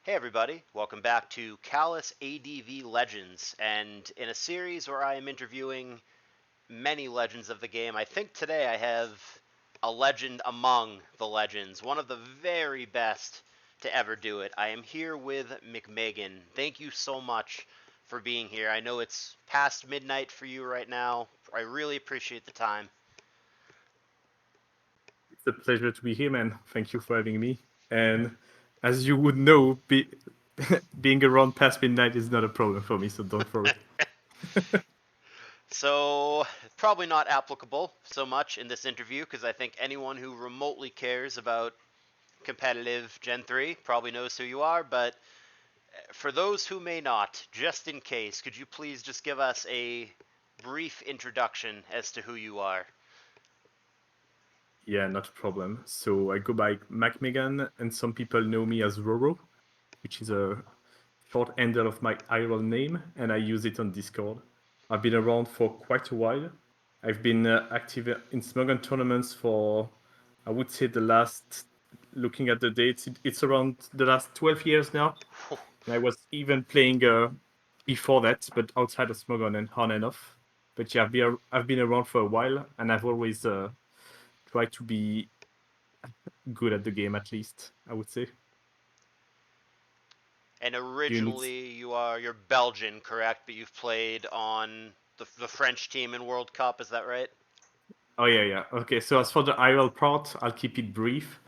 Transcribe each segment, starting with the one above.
Hey everybody, welcome back to CALLOUS ADV Legends, and in a series where I am interviewing many legends of the game, I think today I have a legend among the legends, one of the very best to ever do it. I am here with McMeghan. Thank you so much for being here. I know it's past midnight for you right now. I really appreciate the time. It's a pleasure to be here, man. Thank you for having me. And as you would know, being around past midnight is not a problem for me, so don't worry. So, probably not applicable so much in this interview because I think anyone who remotely cares about competitive Gen 3 probably knows who you are, but for those who may not, just in case, could you please just give us a brief introduction as to who you are? Yeah, not a problem. So I go by McMeghan, and some people know me as Roro, which is a short handle of my IRL name, and I use it on Discord. I've been around for quite a while. I've been active in Smogon tournaments for, I would say, looking at the dates, it's around the last 12 years now. And I was even playing before that, but outside of Smogon and on and off. But yeah, I've been around for a while, and I've always tried to be good at the game, at least, I would say. And Do you need? originally you're Belgian, correct? But you've played on the French team in World Cup, is that right? Oh yeah, yeah. Okay, so as for the IRL part, I'll keep it brief.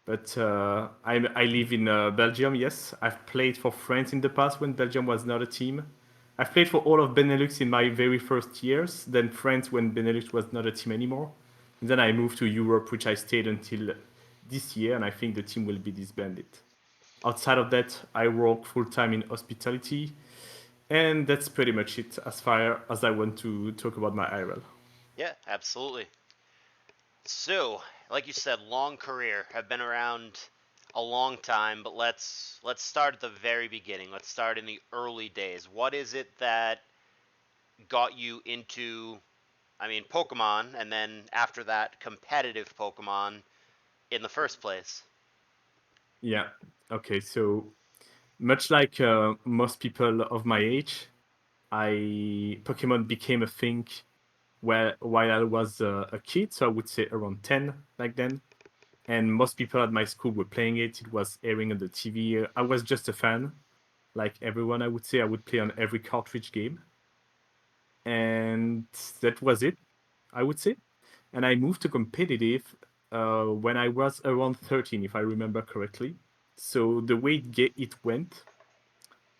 But I live in Belgium. Yes, I've played for France in the past when Belgium was not a team. I've played for all of Benelux in my very first years. Then France when Benelux was not a team anymore. And then I moved to Europe, which I stayed until this year, and I think the team will be disbanded. Outside of that, I work full time in hospitality, and that's pretty much it as far as I want to talk about my IRL. Yeah, absolutely. So, like you said, long career. Have been around a long time, but let's start at the very beginning. Let's start in the early days. What is it that got you into, I mean, Pokemon, and then after that, competitive Pokemon in the first place? Yeah. Okay. So much like most people of my age, I Pokemon became a thing while I was a kid, so I would say around 10 back then. And most people at my school were playing it. It was airing on the TV. I was just a fan, like everyone. I would say I would play on every cartridge game, and that was it. I would say, and I moved to competitive when I was around 13, if I remember correctly. So the way it went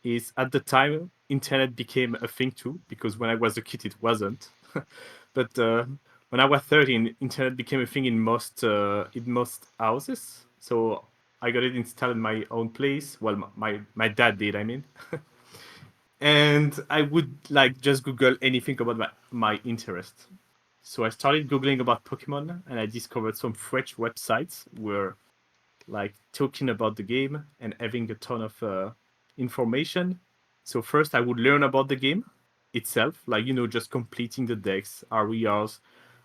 is at the time internet became a thing too, because when I was a kid it wasn't. But when I was 13, internet became a thing in most houses. So I got it installed in my own place. Well, my dad did, I mean. And I would like just Google anything about my interest. So I started Googling about Pokemon, and I discovered some French websites were like talking about the game and having a ton of information. So first I would learn about the game itself, like just completing the decks, areas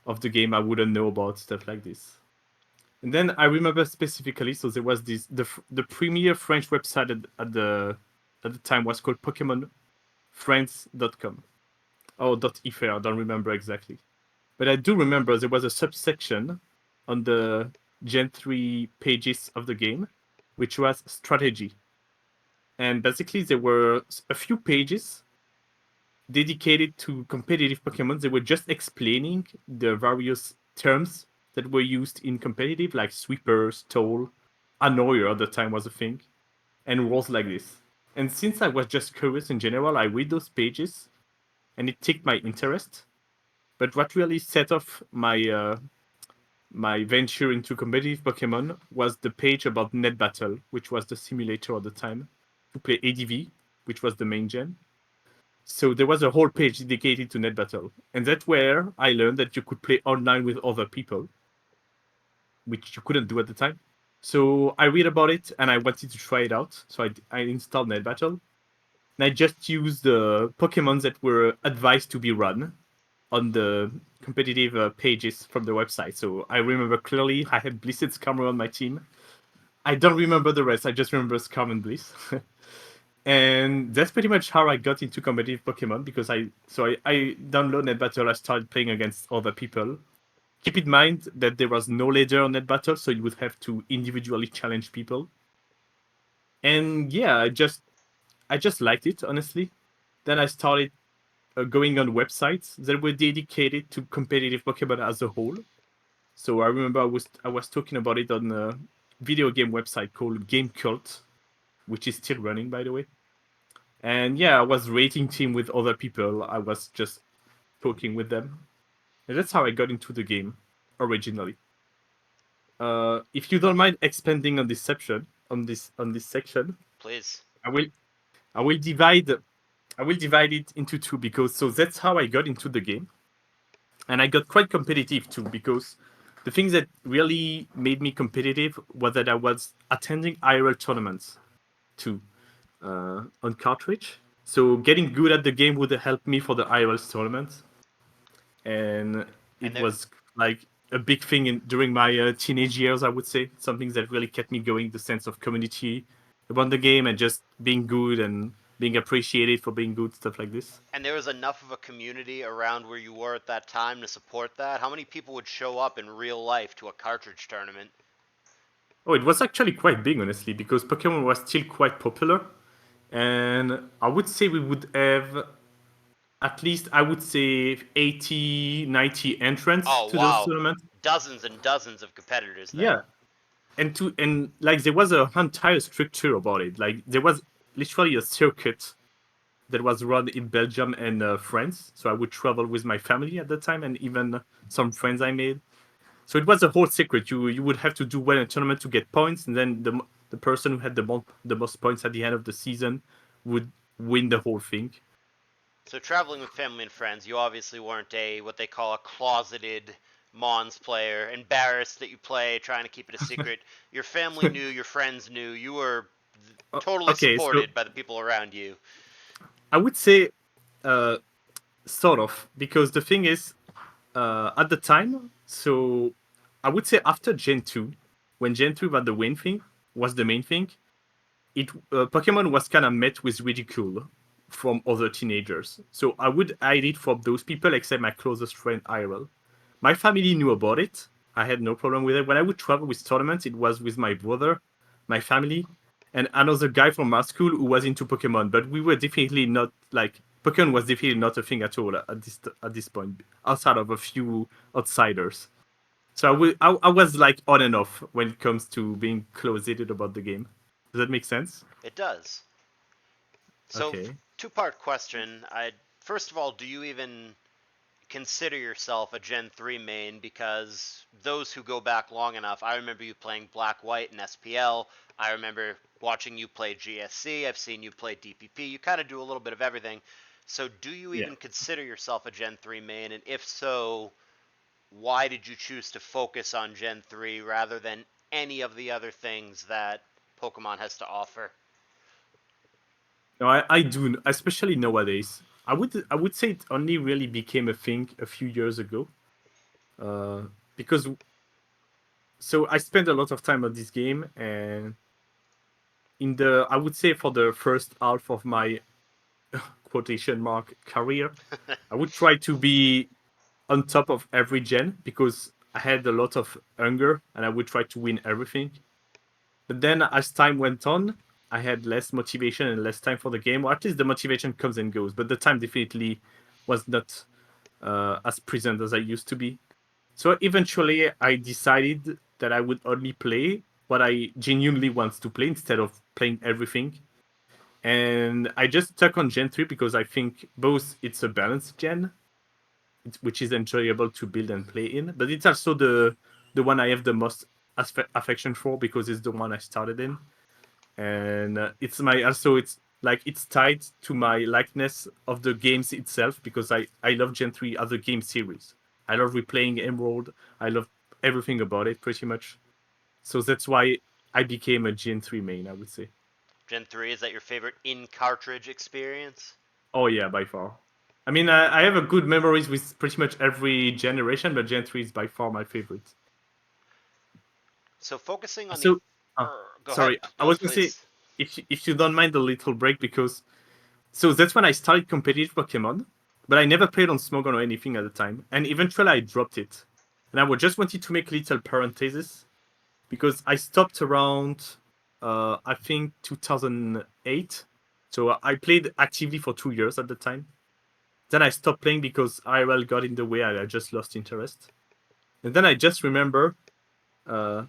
of the game I wouldn't know about, stuff like this. And then I remember specifically, so there was the premier French website at the time was called PokemonFrance.com or .fr, I don't remember exactly. But I do remember there was a subsection on the Gen 3 pages of the game, which was strategy. And basically, there were a few pages dedicated to competitive Pokemon. They were just explaining the various terms that were used in competitive, like sweeper, stole, annoyer at the time was a thing, and rules like this. And since I was just curious in general, I read those pages and it ticked my interest. But what really set off my venture into competitive Pokemon was the page about Net Battle, which was the simulator at the time to play ADV, which was the main gen. So there was a whole page dedicated to Net Battle, and that's where I learned that you could play online with other people, which you couldn't do at the time. So I read about it and I wanted to try it out. So I installed Net Battle, and I just used the Pokemon that were advised to be run on the competitive pages from the website. So I remember clearly I had Blizzard's camera on my team. I don't remember the rest. I just remember Scum and Bliss. And that's pretty much how I got into competitive Pokemon because I downloaded Net Battle. I started playing against other people. Keep in mind that there was no ladder on Net Battle, so you would have to individually challenge people. And yeah, I just liked it honestly. Then I started going on websites that were dedicated to competitive Pokemon as a whole. So I remember I was talking about it on a video game website called Game Cult, which is still running by the way. And yeah, I was rating team with other people. I was just talking with them. And that's how I got into the game originally. If you don't mind expanding on this section, on this section, Please. I will I will divide I will divide it into two because so that's how I got into the game, and I got quite competitive too because the things that really made me competitive was that I was attending IRL tournaments too on cartridge. So getting good at the game would help me for the IRL tournaments, and And it there was like a big thing during my teenage years. I would say something that really kept me going. The sense of community around the game and just being good and being appreciated for being good, stuff like this. and there was enough of a community around where you were at that time to support that. How many people would show up in real life to a cartridge tournament? Oh, it was actually quite big, honestly, because Pokemon was still quite popular. And I would say we would have at least, I would say, 80, 90 entrants Oh to those wow, tournaments. dozens and dozens of competitors then. Yeah. And like there was a entire structure about it. Like there was literally a circuit that was run in Belgium and France. So I would travel with my family at the time and even some friends I made. So it was a whole secret. You would have to do well in a tournament to get points, and then the person who had the most points at the end of the season would win the whole thing. So traveling with family and friends, you obviously weren't a what they call a closeted Mons player, embarrassed that you play, trying to keep it a secret. Your family knew, your friends knew, you were totally Okay, so supported by the people around you. I would say uh, sort of because the thing is at the time, so I would say after Gen 2, when Gen 2 was the main thing, it Pokemon was kind of met with ridicule from other teenagers. So I would hide it from those people, except my closest friend IRL. My family knew about it. I had no problem with it. When I would travel with tournaments, it was with my brother, my family, and another guy from our school who was into Pokemon. But we were definitely not like Pokemon was definitely not a thing at all at this point, outside of a few outsiders. So I was like on and off when it comes to being closeted about the game. Does that make sense? It does. So, Okay. two-part question. I first of all, do you even consider yourself a Gen 3 main? Because those who go back long enough, I remember you playing Black White and SPL. I remember watching you play GSC. I've seen you play DPP. You kind of do a little bit of everything. So, do you Yeah. even consider yourself a Gen 3 main? And if so, why did you choose to focus on Gen 3 rather than any of the other things that Pokemon has to offer? No, I do, especially nowadays. I would say it only really became a thing a few years ago. Uh, because so I spent a lot of time on this game, and I would say for the first half of my quotation mark career, I would try to be on top of every gen because I had a lot of hunger and I would try to win everything. But then as time went on, I had less motivation and less time for the game, or at least the motivation comes and goes, but the time definitely was not as present as I used to be. So eventually, I decided that I would only play what I genuinely want to play instead of playing everything. And I just stuck on Gen 3 because I think both it's a balanced gen, which is enjoyable to build and play in, but it's also the one I have the most affection for because it's the one I started in, and it's like it's tied to my likeness of the games itself because I love Gen 3 as a game series. I love replaying Emerald. I love everything about it pretty much. So that's why I became a Gen 3 main, I would say. Gen 3, is that your favorite in cartridge experience? Oh yeah, by far. I mean, I have a good memories with pretty much every generation, but Gen 3 is by far my favorite. So focusing on the So Go ahead. Sorry, I No, was gonna say please. if you don't mind a little break because so that's when I started competitive Pokemon, but I never played on Smogon or anything at the time, and eventually I dropped it. And I would just wanted to make a little parenthesis because I stopped around I think 2008. So I played actively for 2 years at the time. Then I stopped playing because IRL got in the way. I just lost interest. And then I just remember uh,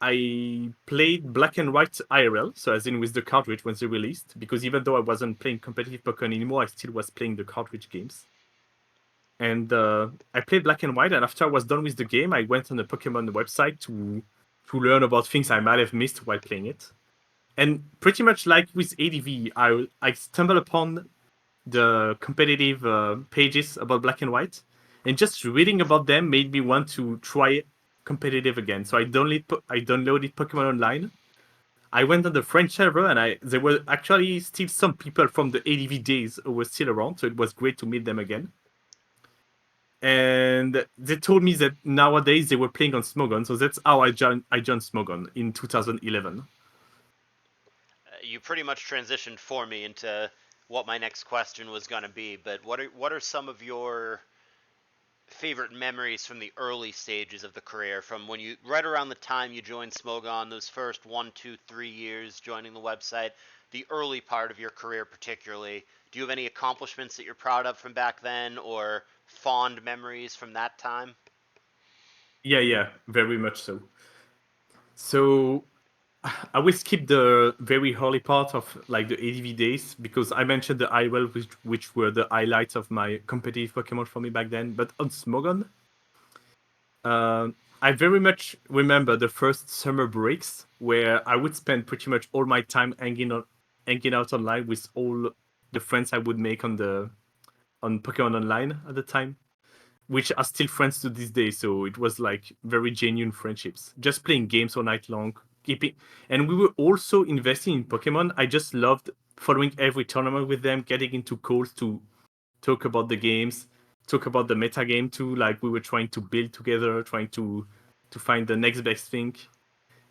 I played Black and White IRL, so as in with the cartridge when they released, because even though I wasn't playing competitive Pokemon anymore, I still was playing the cartridge games. And I played Black and White, and after I was done with the game, I went on the Pokemon website to learn about things I might have missed while playing it. And pretty much like with ADV, I stumbled upon the competitive pages about Black and White, and just reading about them made me want to try competitive again. So I downloaded Pokemon Online. I went on the French server, and there were actually still some people from the ADV days who were still around. So it was great to meet them again. And they told me that nowadays they were playing on Smogon, so that's how I joined Smogon in 2011. You pretty much transitioned for me into what my next question was going to be. But what are some of your favorite memories from the early stages of the career, from when you right around the time you joined Smogon, those first 1, 2, 3 years joining the website, the early part of your career particularly? Do you have any accomplishments that you're proud of from back then, or fond memories from that time? Yeah, very much so. So I will skip the very early part of like the ADV days because I mentioned the IRL, which were the highlights of my competitive Pokemon for me back then. But on Smogon, I very much remember the first summer breaks where I would spend pretty much all my time hanging out online with all the friends I would make on Pokemon Online at the time, which are still friends to this day. So it was like very genuine friendships. Just playing games all night long, keeping, and we were also investing in Pokemon. I just loved following every tournament with them, getting into calls to talk about the games, talk about the meta game too. Like we were trying to build together, trying to find the next best thing.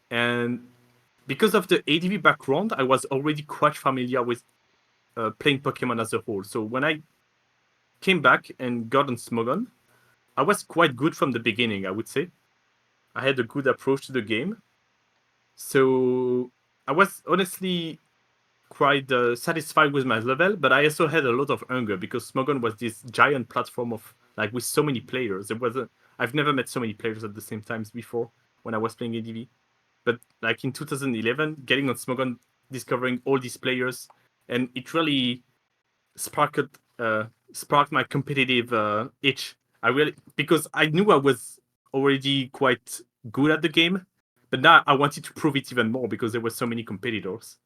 And because of the ADV background, I was already quite familiar with playing Pokemon as a whole. So when I came back and got on Smogon, I was quite good from the beginning, I would say. I had a good approach to the game. So I was honestly quite satisfied with my level, but I also had a lot of hunger because Smogon was this giant platform of like with so many players. I've never met so many players at the same times before when I was playing ADV. But like in 2011, getting on Smogon, discovering all these players, and it really sparked uh, sparked my competitive itch. I really because I knew I was already quite good at the game, but now I wanted to prove it even more because there were so many competitors.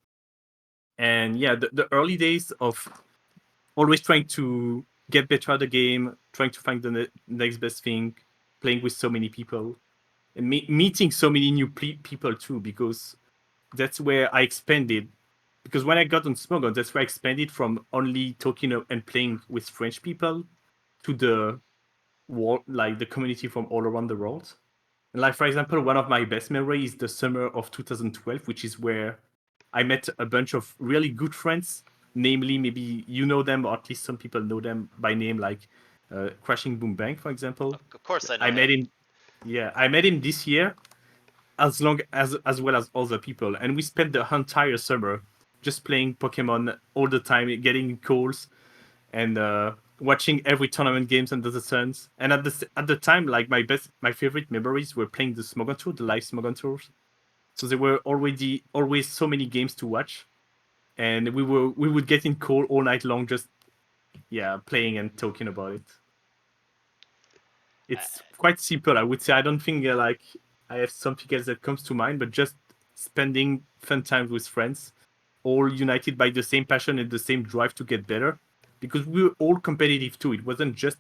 And yeah, the early days of always trying to get better at the game, trying to find the next best thing, playing with so many people, and meeting so many new people too, because that's where I expanded. Because when I got on Smogon, that's where I expanded from only talking and playing with French people to the world, like the community from all around the world. And like for example, one of my best memories is the summer of 2012, which is where I met a bunch of really good friends. Namely, maybe you know them, or at least some people know them by name, like Crashing Boom Bang, for example. Of course, I know I met him. him. Yeah, I met him this year, as well as other people, and we spent the entire summer just playing Pokemon all the time, getting calls and watching every tournament games under the suns. And at the time, like my favorite memories were playing the Smogon Tour, the live Smogon tours. So there were already always so many games to watch, and we would get in call all night long, just yeah, playing and talking about it. Uh, It's quite simple, I would say. I don't think like I have something else that comes to mind, but just spending fun time with friends, all united by the same passion and the same drive to get better. Because we were all competitive too. It wasn't just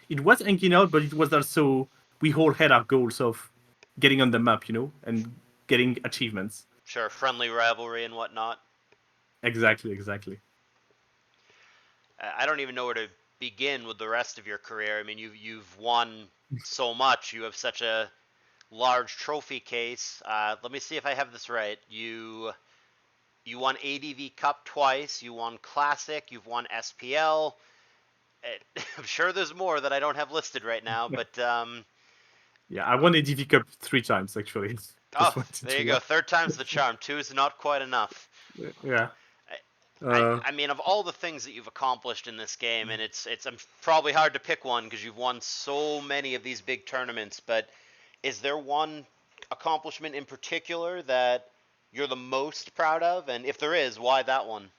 it was hanging out, but it was also we all had our goals of getting on the map, and getting achievements. sure, friendly rivalry and whatnot. Exactly. I don't even know where to begin with the rest of your career. I mean, you've won so much. You have such a large trophy case. Let me see if I have this right. You won ADV Cup twice. You won Classic. You've won SPL. I'm sure there's more that I don't have listed right now, but Yeah, I won ADV Cup 3 times actually. oh, Just wanted there you to go. know. Third time's the charm. Two is not quite enough. Yeah. I, Uh, I mean, of all the things that you've accomplished in this game, and it's probably hard to pick one because you've won so many of these big tournaments. But is there one accomplishment in particular that you're the most proud of? And if there is, why that one?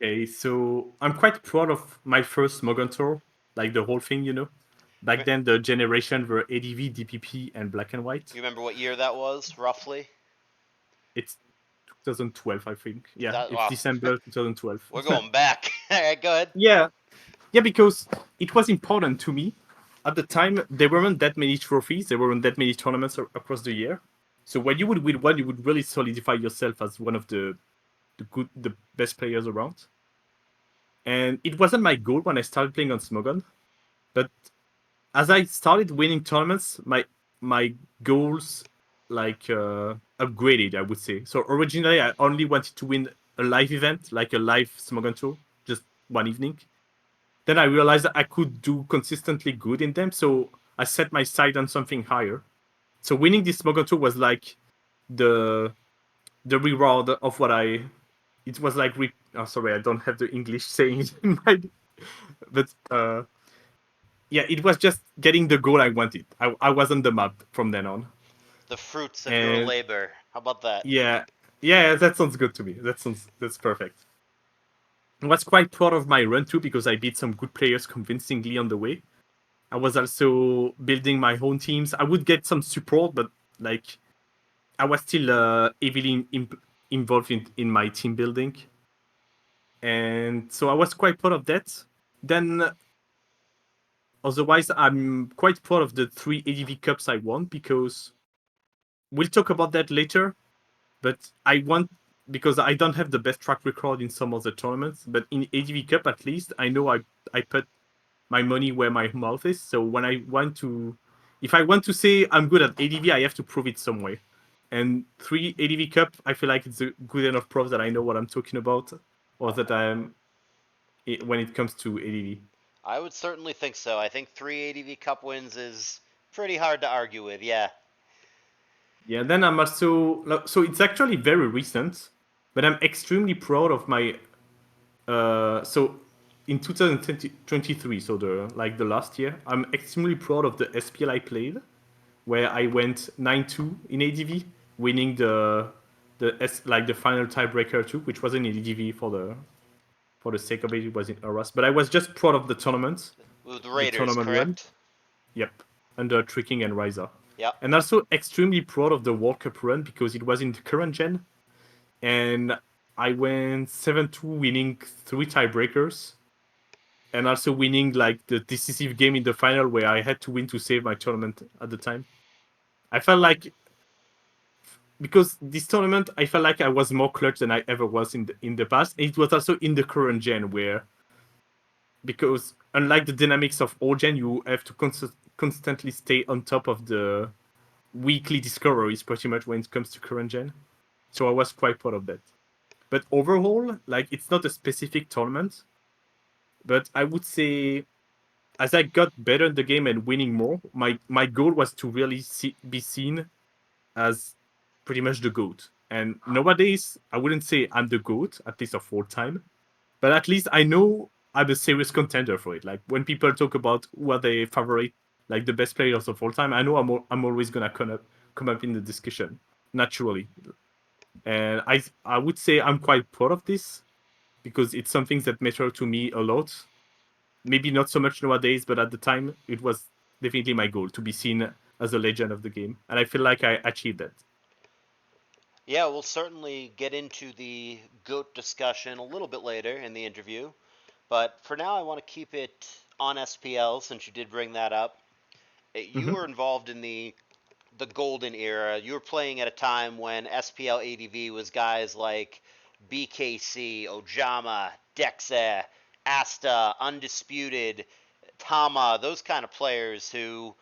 okay, so I'm quite proud of my first Smogon tour, like the whole thing, you know. Back then, the generation were ADV, DPP, and Black and White. You remember what year that was, roughly? It's 2012, I think. Yeah, That it's wow, December 2012. we're going back. All right, go ahead. Yeah, yeah, because it was important to me. At the time, there weren't that many trophies, there weren't that many tournaments across the year. So when you would win one, you would really solidify yourself as one of the best players around. And it wasn't my goal when I started playing on Smogon, but as I started winning tournaments, my goals upgraded, I would say. So originally, I only wanted to win a live event, like a live Smogon tour, just one evening. Then I realized that I could do consistently good in them, so I set my sight on something higher. So winning this Smogon tour was like the the reward of what I. It was like oh, sorry, I don't have the English saying it in my. But yeah, it was just getting the goal I wanted. I was on the map from then on. The fruits of your And labor. How about that? yeah, yeah, that sounds good to me. That's perfect. I was quite proud of my run too because I beat some good players convincingly on the way. I was also building my own teams. I would get some support, but like I was still heavily involved in my team building, and so I was quite proud of that. Then otherwise, I'm quite proud of the 3 ADV Cups I won because we'll talk about that later. But I want because I don't have the best track record in some of the tournaments, but in ADV Cup at least I know I put my money where my mouth is. So when I want to, if I want to say I'm good at ADV, I have to prove it some way. And 3 ADV Cup, I feel like it's a good enough proof that I know what I'm talking about, or that I'm when it comes to ADV. I would certainly think so. I think three ADV Cup wins is pretty hard to argue with. Yeah. Yeah, then I'm also so it's actually very recent, but I'm extremely proud of my so in 2023, so the last year, I'm extremely proud of the SPL I played, where I went 9-2 in ADV, winning the final tiebreaker too, which wasn't in ADV for the sake of it, it was in Aras. But I was just proud of the tournament, With the the Raiders, tournament run. correct? Yep, under Tricking and Ryza. Yep. And also extremely proud of the World Cup run because it was in the current gen, and I went 7-2, winning 3 tiebreakers, and also winning like the decisive game in the final where I had to win to save my tournament at the time. I felt like because this tournament, I felt like I was more clutch than I ever was in the past. It was also in the current gen where, because unlike the dynamics of old gen, you have to constantly stay on top of the weekly discoveries pretty much when it comes to current gen. So I was quite proud of that. But overall, like it's not a specific tournament, but I would say as I got better in the game and winning more, my goal was to really be seen as pretty much the GOAT. And nowadays, I wouldn't say I'm the GOAT, at least of all time, but at least I know I'm a serious contender for it. Like when people talk about who are their favorite, like the best players of all time, I know I'm always gonna come up in the discussion naturally. And I would say I'm quite proud of this because it's something that matters to me a lot. Maybe not so much nowadays, but at the time it was definitely my goal to be seen as a legend of the game, and I feel like I achieved that. Yeah, we'll certainly get into the GOAT discussion a little bit later in the interview. But for now, I want to keep it on SPL since you did bring that up. You Hmm. were involved in the golden era. You were playing at a time when SPL ADV was guys like BKC, Ojama, Dexa, Asta, Undisputed, Tama, those kind of players who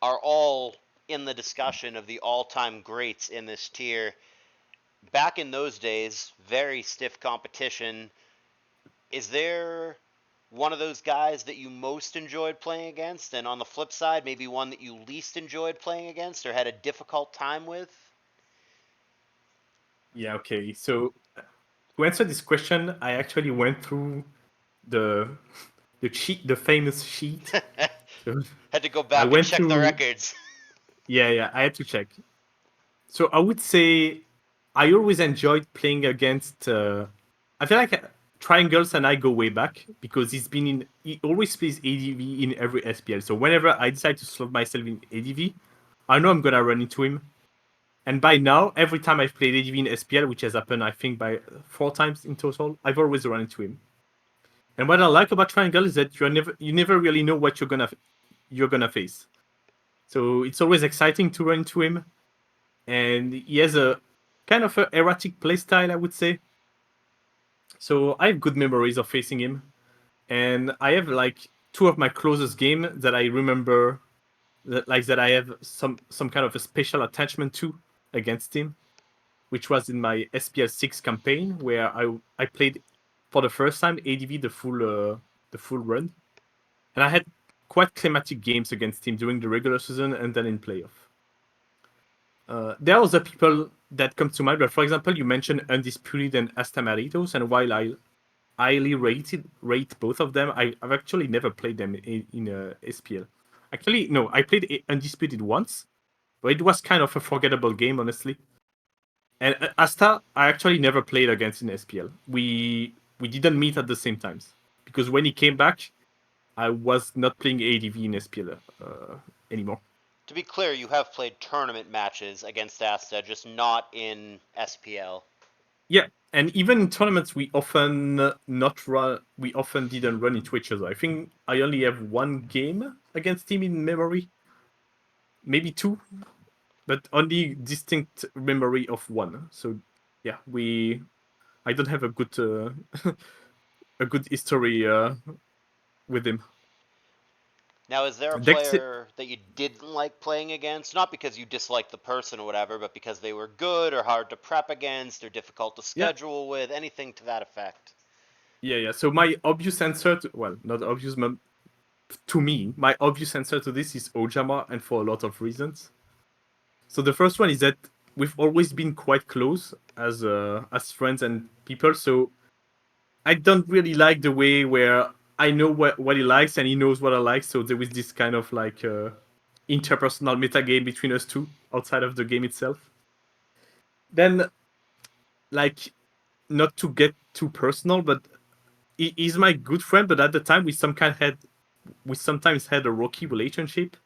are all in the discussion of the all-time greats in this tier. Back in those days, very stiff competition. Is there one of those guys that you most enjoyed playing against, and on the flip side, maybe one that you least enjoyed playing against or had a difficult time with? Yeah, okay. So to answer this question, I actually went through the the famous sheet. So Had to go I back and went check the through. records. Yeah, I had to check. So I would say I always enjoyed playing against. I feel like Triangles and I go way back because he always plays ADV in every SPL. So whenever I decide to slot myself in ADV, I know I'm gonna run into him. And by now, every time I've played ADV in SPL, which has happened I think by 4 times in total, I've always run into him. And what I like about Triangle is that you never really know what you're gonna face. So it's always exciting to run into him, and he has a kind of a erratic playstyle, I would say. So I have good memories of facing him, and I have like two of my closest game that I remember that I have some kind of a special attachment to against him, which was in my SPL 6 campaign where I played for the first time ADV the full run, and I had quite climatic games against him during the regular season and then in playoff. There are other people that come to mind, but for example, you mentioned Undisputed and Astamaritos, and while I highly rate both of them, I've actually never played them in SPL. Actually, no, I played Undisputed once, but it was kind of a forgettable game, honestly. And Asta, I actually never played against in SPL. We didn't meet at the same times because when he came back, I was not playing ADV in SPL anymore. To be clear, you have played tournament matches against Asta, just not in SPL. Yeah, and even in tournaments, we often not run. We often didn't run into each other. I think I only have one game against him in memory, maybe two, but only distinct memory of one. So yeah, we. I don't have a good a good history with him. Now, is there a Dex, player that you didn't like playing against? Not because you disliked the person or whatever, but because they were good or hard to prep against or difficult to yeah, schedule with, anything to that effect? yeah. So my obvious answer, well, not obvious, but to me, my obvious answer to this is Ojama, and for a lot of reasons. So the first one is that we've always been quite close as friends and people. So I don't really like the way where I know what he likes and he knows what I like. So there is this kind of like interpersonal meta game between us two outside of the game itself. Then, like, not to get too personal, but he's my good friend. But at the time, we sometimes had a rocky relationship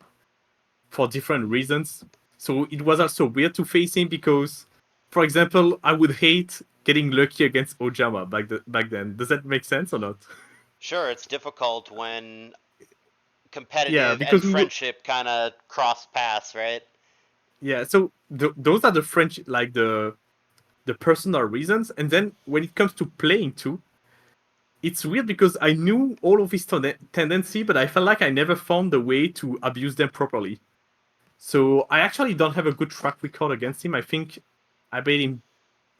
for different reasons. So it was also weird to face him because, for example, I would hate getting lucky against Ojama back then. Does that make sense or not? Sure, it's difficult when Yeah, competitive and because we will. friendship kind of cross paths, right? Yeah, so those are the French, like the personal reasons, and then when it comes to playing too, it's weird because I knew all of his tendency, but I felt like I never found a way to abuse them properly. So I actually don't have a good track record against him. I think I beat him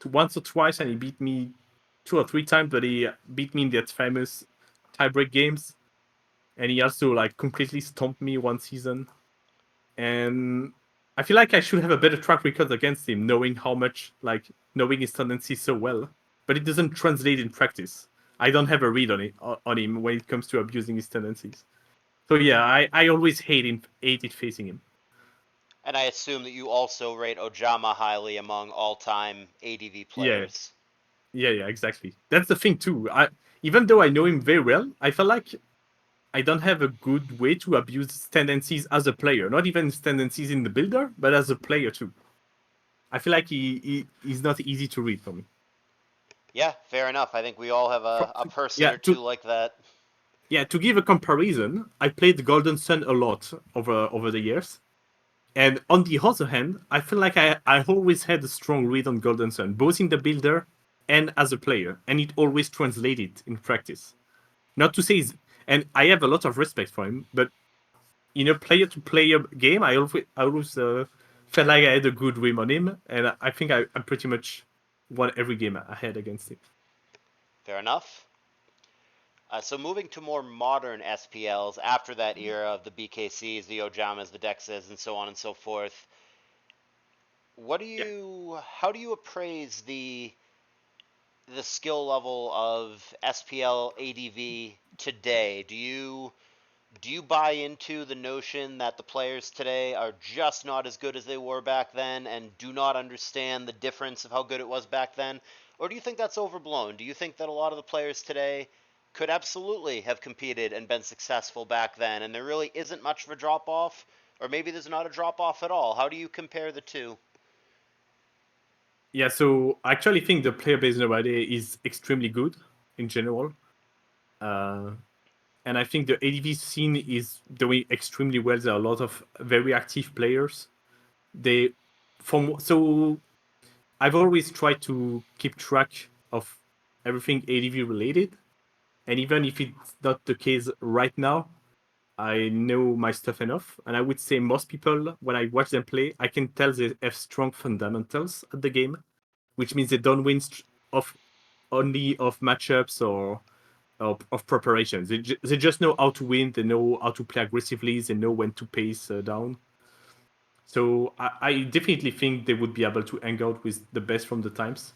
once or twice, and he beat me 2 or 3 times, but he beat me in that famous tiebreak games. And he also like completely stomped me one season. And I feel like I should have a better track record against him, knowing how much like knowing his tendencies so well. But it doesn't translate in practice. I don't have a read on him when it comes to abusing his tendencies. So yeah, I always hated facing him. And I assume that you also rate Ojama highly among all-time ADV Yeah, players. yeah, exactly. That's the thing too. I even though I know him very well, I feel like I don't have a good way to abuse his tendencies as a player. Not even his tendencies in the builder, but as a player too. I feel like he's not easy to read for me. Yeah, fair enough. I think we all have For, a person yeah, or two like that. to give a comparison, I played Golden Sun a lot over the years. And on the other hand, I feel like I always had a strong read on Golden Sun, both in the builder and as a player, and it always translated in practice. Not to say, and I have a lot of respect for him, but in a player-to-player game, I always felt like I had a good win on him, and I think I pretty much won every game I had against him. Fair enough. So moving to more modern SPLs after that era of the BKCs, the Ojamas, the Dexes, and so on and so forth, Yeah. how do you appraise the skill level of SPL ADV today? Do you buy into the notion that the players today are just not as good as they were back then and do not understand the difference of how good it was back then? Or do you think that's overblown? Do you think that a lot of the players today could absolutely have competed and been successful back then and there really isn't much of a drop off? Or maybe there's not a drop off at all? How do you compare the two? Yeah, so I actually think the player base nowadays is extremely good in general. Uh, and I think the ADV scene is doing extremely well. There are a lot of very active players. They so I've always tried to keep track of everything ADV related, and even if it's not the case right now, I know my stuff enough. And I would say most people, when I watch them play, I can tell they have strong fundamentals at the game, which means they don't win of only of matchups or of preparations. They just know how to win. They know how to play aggressively. They know when to pace down. So I definitely think they would be able to hang out with the best from the times.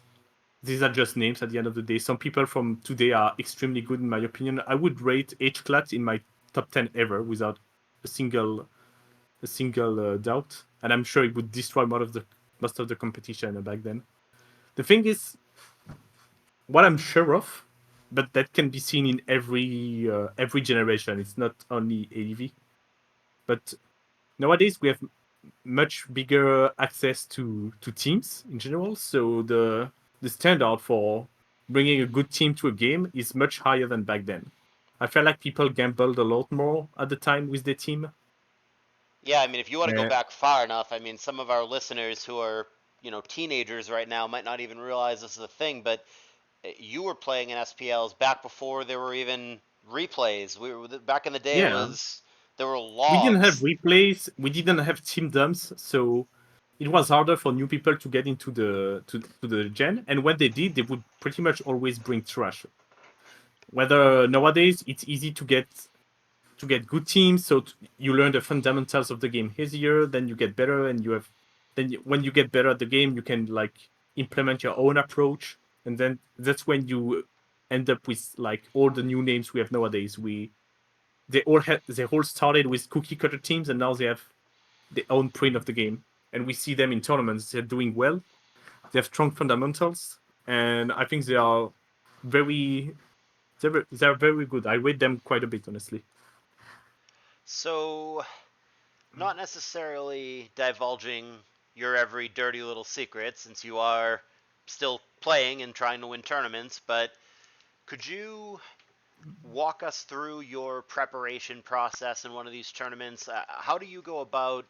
These are just names at the end of the day. Some people from today are extremely good, in my opinion. I would rate HCLAT in my top 10 ever without a single doubt, and I'm sure it would destroy most of the competition back then. The thing is, what I'm sure of, but that can be seen in every generation. It's not only ADV, but nowadays we have much bigger access to teams in general. So the standard for bringing a good team to a game is much higher than back then. I felt like people gambled a lot more at the time with their team. Yeah, I mean, if you want to go Uh, back far enough, I mean, some of our listeners who are, teenagers right now might not even realize this is a thing, but you were playing in SPLs back before there were even replays. Back in the day, it yeah, was there were we didn't have logs. replays. We didn't have team dumps, so it was harder for new people to get into the gen. And when they did, they would pretty much always bring trash. Whether nowadays it's easy to get good teams, so you learn the fundamentals of the game easier. Then you get better, and when you get better at the game, you can like implement your own approach, and then that's when you end up with like all the new names we have nowadays. They all started with cookie cutter teams, and now they have their own print of the game, and we see them in tournaments. They're doing well. They have strong fundamentals, and I think very they're very good. I rate them quite a bit, honestly. So, not necessarily divulging your every dirty little secret since you are still playing and trying to win tournaments, but could you walk us through your preparation process in one of these tournaments? How do you go about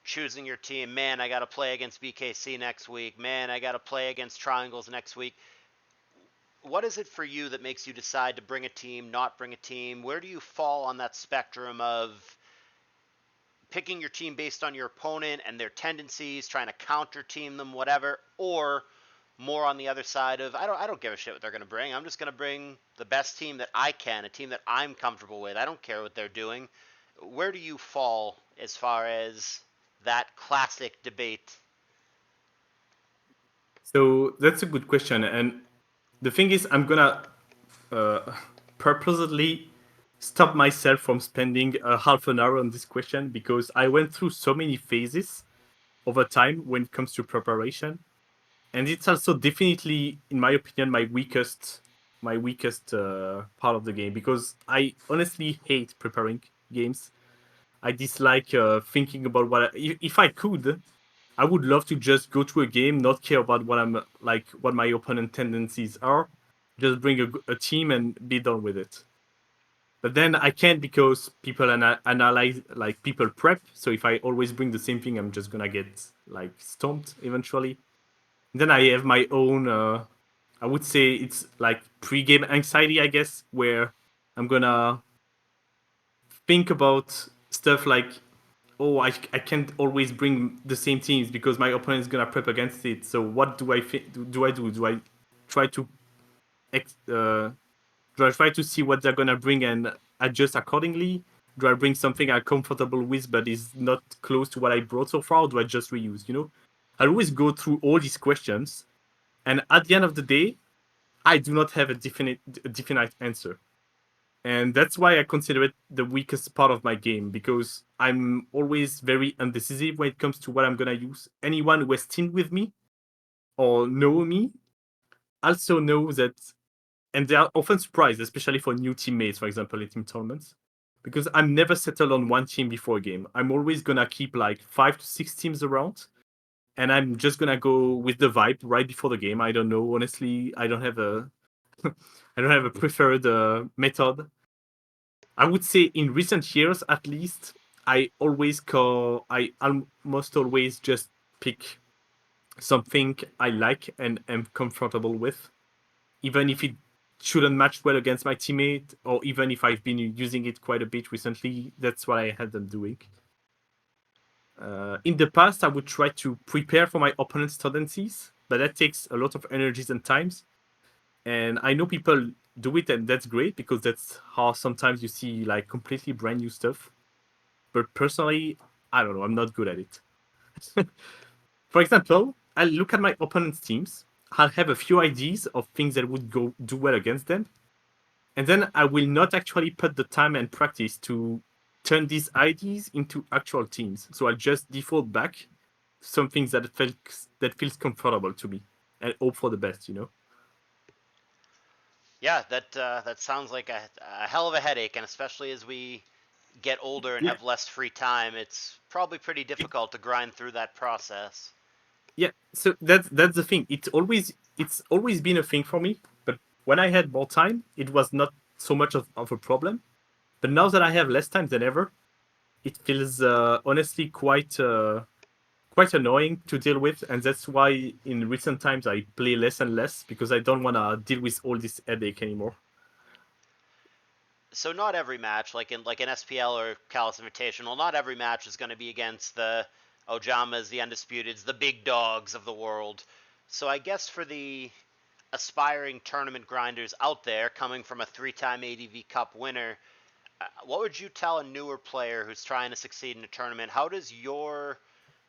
choosing your team? Man, I got to play against BKC next week. Man, I got to play against Triangles next week. What is it for you that makes you decide to bring a team, not bring a team? Where do you fall on that spectrum of picking your team based on your opponent and their tendencies, trying to counter team them, whatever, or more on the other side of I don't give a shit what they're going to bring. I'm just going to bring the best team that I can, a team that I'm comfortable with. I don't care what they're doing. Where do you fall as far as that classic debate? So that's a good question, and the thing is, I'm gonna uh, purposely stop myself from spending a half an hour on this question because I went through so many phases over time when it comes to preparation, and it's also definitely, in my opinion, my weakest part of the game because I honestly hate preparing games. I dislike thinking about if I could, I would love to just go to a game, not care about what my opponent tendencies are, just bring a team and be done with it. But then I can't because people analyze, like people prep. So if I always bring the same thing, I'm just gonna get like stomped eventually. Then I have my own. I would say it's like pre-game anxiety, I guess, where I'm gonna think about stuff like, oh, I can't always bring the same teams because my opponent is gonna prep against it. So what do I do? I do? Do I try to ex- uh, do I try to see what they're gonna bring and adjust accordingly? Do I bring something I'm comfortable with but is not close to what I brought so far? Or do I just reuse? I always go through all these questions, and at the end of the day, I do not have a definite answer. And that's why I consider it the weakest part of my game, because I'm always very undecisive when it comes to what I'm gonna use. Anyone who has teamed with me or know me also knows that, and they are often surprised, especially for new teammates, for example, in team tournaments, because I'm never settled on one team before a game. I'm always gonna keep like 5 to 6 teams around, and I'm just gonna go with the vibe right before the game. I don't know, honestly. I don't have a I don't have a preferred method. I would say in recent years, at least, I almost always just pick something I like and am comfortable with, even if it shouldn't match well against my teammate, or even if I've been using it quite a bit recently. That's what I had them doing. In the past, I would try to prepare for my opponent's tendencies, but that takes a lot of energies and times. And I know people do it, and that's great because that's how sometimes you see like completely brand new stuff. But personally, I don't know. I'm not good at it. For example, I'll look at my opponent's teams. I'll have a few ideas of things that would go do well against them, and then I will not actually put the time and practice to turn these ideas into actual teams. So I'll just default back some things that feels comfortable to me and hope for the best. Yeah, that sounds like a hell of a headache, and especially as we get older and Yeah, have less free time, it's probably pretty difficult to grind through that process. yeah. So that's the thing. It's always been a thing for me. But when I had more time, it was not so much of a problem. But now that I have less time than ever, it feels honestly quite annoying to deal with, and that's why in recent times I play less and less because I don't want to deal with all this headache anymore. So not every match, like in SPL or Callous Invitational, not every match is going to be against the Ojamas, the Undisputeds, the big dogs of the world. So I guess for the aspiring tournament grinders out there, coming from a three-time ADV Cup winner, what would you tell a newer player who's trying to succeed in a tournament? How does your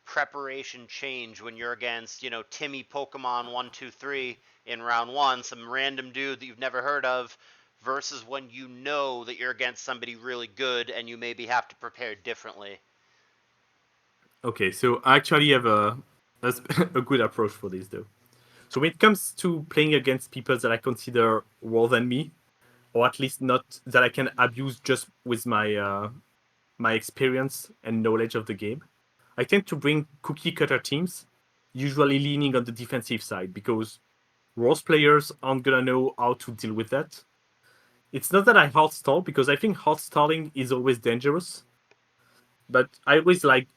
preparation change when you're against, Timmy Pokemon 123 in round one, some random dude that you've never heard of, versus when you know that you're against somebody really good and you maybe have to prepare differently? Okay, so I actually have a, a good approach for this though. So when it comes to playing against people that I consider worse than me, or at least not that I can abuse just with my experience and knowledge of the game, I tend to bring cookie cutter teams, usually leaning on the defensive side because worse players aren't gonna know how to deal with that. It's not that I hard stall because I think hard stalling is always dangerous, but I always like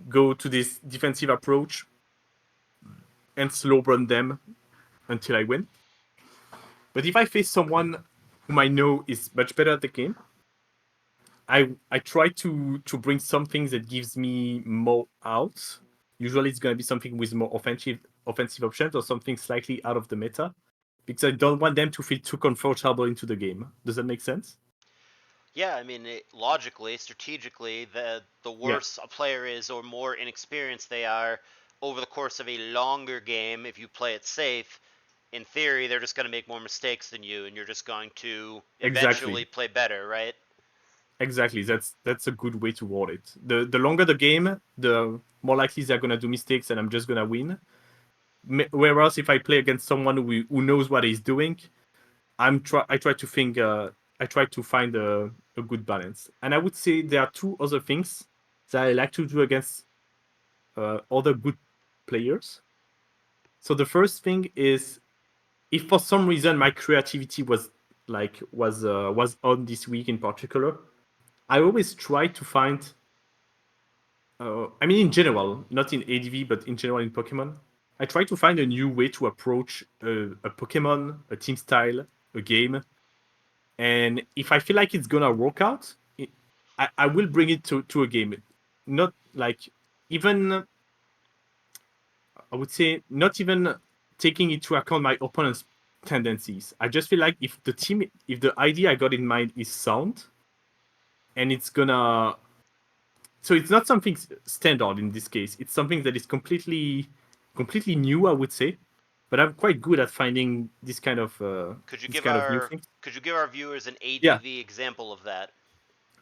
go to this defensive approach and slow burn them until I win. But if I face someone whom I know is much better at the game, I try to bring something that gives me more outs. Usually, it's gonna be something with more offensive options or something slightly out of the meta, because I don't want them to feel too comfortable into the game. Does that make sense? Yeah, I mean, logically, strategically, the Yeah, worse a player is or more inexperienced they are over the course of a longer game, if you play it safe, in theory, they're just going to make more mistakes than you, and you're just going to exactly. eventually play better, right? Exactly. That's a good way to word it. The longer the game, the more likely they're gonna do mistakes, and I'm just gonna win. Whereas if I play against someone who knows what he's doing, I try to think I try to find a good balance. And I would say there are two other things that I like to do against other good players. So the first thing is, if for some reason my creativity was on this week in particular, I always try to find I mean, in general, not in ADV, but in general in Pokemon, I try to find a new way to approach a Pokemon, a team style, a game. And if I feel like it's gonna work out, I will bring it to a game. Not like even I would say not even taking into account my opponent's tendencies. I just feel like if the idea I got in mind is sound, and it's gonna, so it's not something standard in this case. It's something that is completely new, I would say. But I'm quite good at finding Could you this give kind of new our things. could you give our viewers an Yeah. ADV example of that?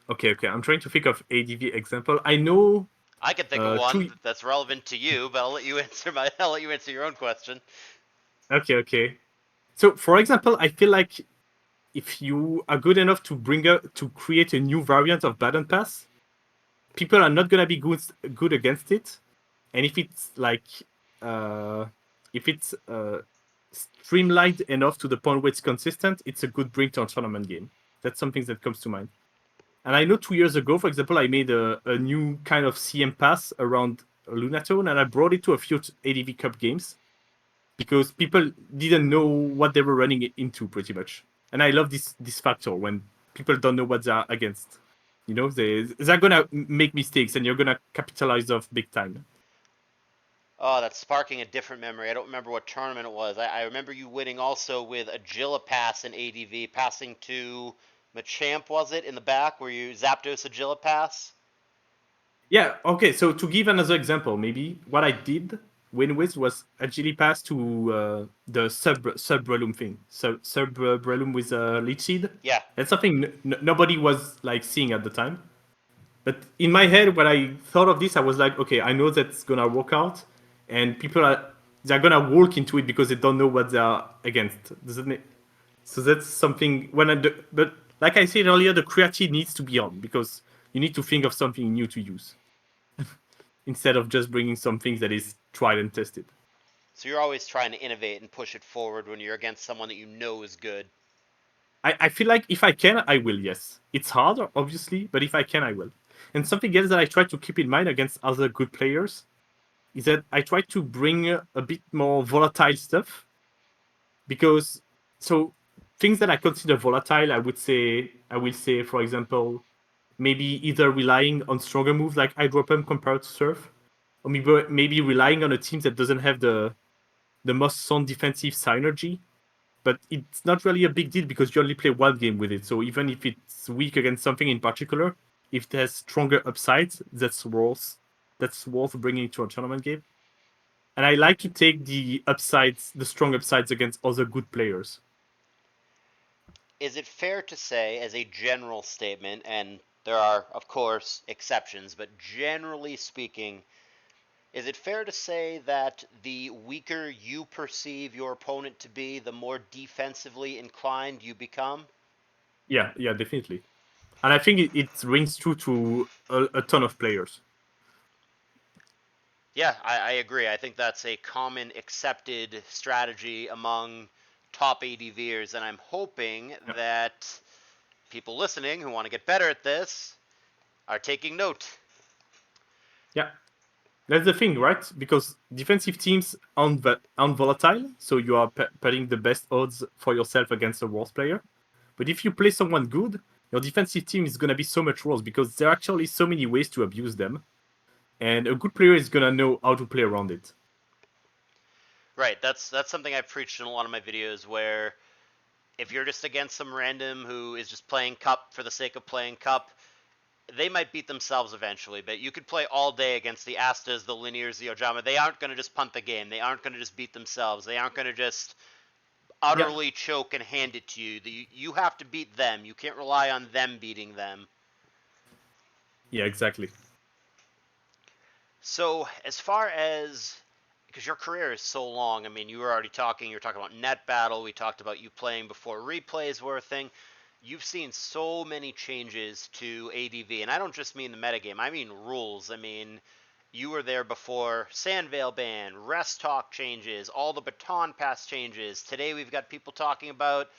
Okay. I'm trying to think of ADV example. I know I can think of one two. that's relevant to you, but I'll let you answer your own question. Okay. So for example, I feel like if you are good enough to create a new variant of Baton Pass, people are not gonna be good against it. And uh, if it's streamlined enough to the point where it's consistent, it's a good bring to a tournament game. That's something that comes to mind. And I know 2 years ago, for example, I made a new kind of CM pass around Lunatone, and I brought it to a few ADV Cup games because people didn't know what they were running into, pretty much. And I love this factor when people don't know what they're against. You know, they're gonna make mistakes, and you're gonna capitalize off big time. Oh, that's sparking a different memory. I don't remember what tournament it was. I remember you winning also with Agilipass in ADV, passing to Machamp, was it, in the back where you Zapdos Agilipass? Yeah. Okay. So to give another example, maybe what I did win with was agility pass to the sub Breloom thing. So sub Breloom with leech seed. Yeah. That's something nobody was like seeing at the time. But in my head, when I thought of this, I was like, okay, I know that's gonna work out, and they're gonna walk into it because they don't know what they're against. Doesn't it? So that's something when but like I said earlier, the creative needs to be on because you need to think of something new to use instead of just bringing something that is tried and tested. So you're always trying to innovate and push it forward when you're against someone that you know is good. I feel like if I can, I will, yes. It's hard, obviously, but if I can, I will. And something else that I try to keep in mind against other good players is that I try to bring a bit more volatile stuff because, so things that I consider volatile, I will say, for example, maybe either relying on stronger moves like Hydro Pump compared to Surf, or maybe relying on a team that doesn't have the most sound defensive synergy. But it's not really a big deal because you only play one game with it. So even if it's weak against something in particular, if it has stronger upsides, that's worth bringing to a tournament game. And I like to take the strong upsides against other good players. Is it fair to say, as a general statement, and there are, of course, exceptions, but generally speaking, is it fair to say that the weaker you perceive your opponent to be, the more defensively inclined you become? Yeah, definitely. And I think it rings true to a ton of players. Yeah, I agree. I think that's a common accepted strategy among top ADVers, and I'm hoping Yeah. that people listening who want to get better at this are taking note. Yeah. That's the thing, right? Because defensive teams aren't volatile, so you are putting the best odds for yourself against a worse player. But if you play someone good, your defensive team is gonna be so much worse because there are actually so many ways to abuse them, and a good player is gonna know how to play around it. Right, that's something I've preached in a lot of my videos where if you're just against some random who is just playing cup for the sake of playing cup, they might beat themselves eventually, but you could play all day against the Astas, the Linears, the Ojama. They aren't going to just punt the game. They aren't going to just beat themselves. They aren't going to just Yeah, utterly choke and hand it to you. You have to beat them. You can't rely on them beating them. yeah, exactly. So, as far as because your career is so long, I mean, you're talking about net battle. We talked about you playing before replays were a thing. You've seen so many changes to ADV, and I don't just mean the metagame. I mean rules. I mean, you were there before Sandvale ban, rest talk changes, all the baton pass changes. Today we've got people talking about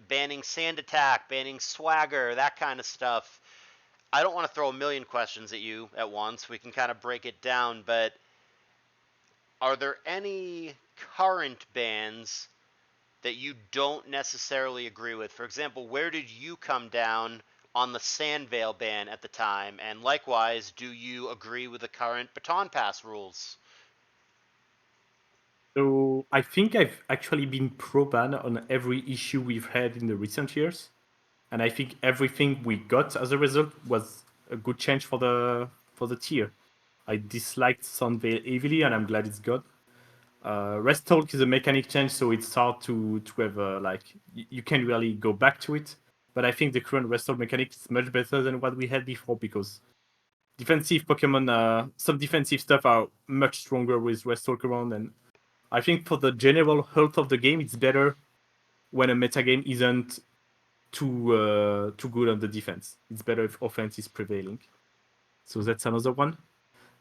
banning sand attack, banning swagger, that kind of stuff. I don't want to throw a million questions at you at once. We can kind of break it down, but are there any current bans that you don't necessarily agree with? For example, where did you come down on the Sandvale ban at the time? And likewise, do you agree with the current baton pass rules? So I think I've actually been pro-ban on every issue we've had in the recent years, and I think everything we got as a result was a good change for the tier. I disliked Sunveil heavily, and I'm glad it's gone. Rest Talk is a mechanic change, so it's hard to have you can't really go back to it. But I think the current Rest Talk mechanic is much better than what we had before because defensive Pokemon, some defensive stuff are much stronger with Rest Talk around, and I think for the general health of the game, it's better when a metagame isn't too good on the defense. It's better if offense is prevailing. So that's another one.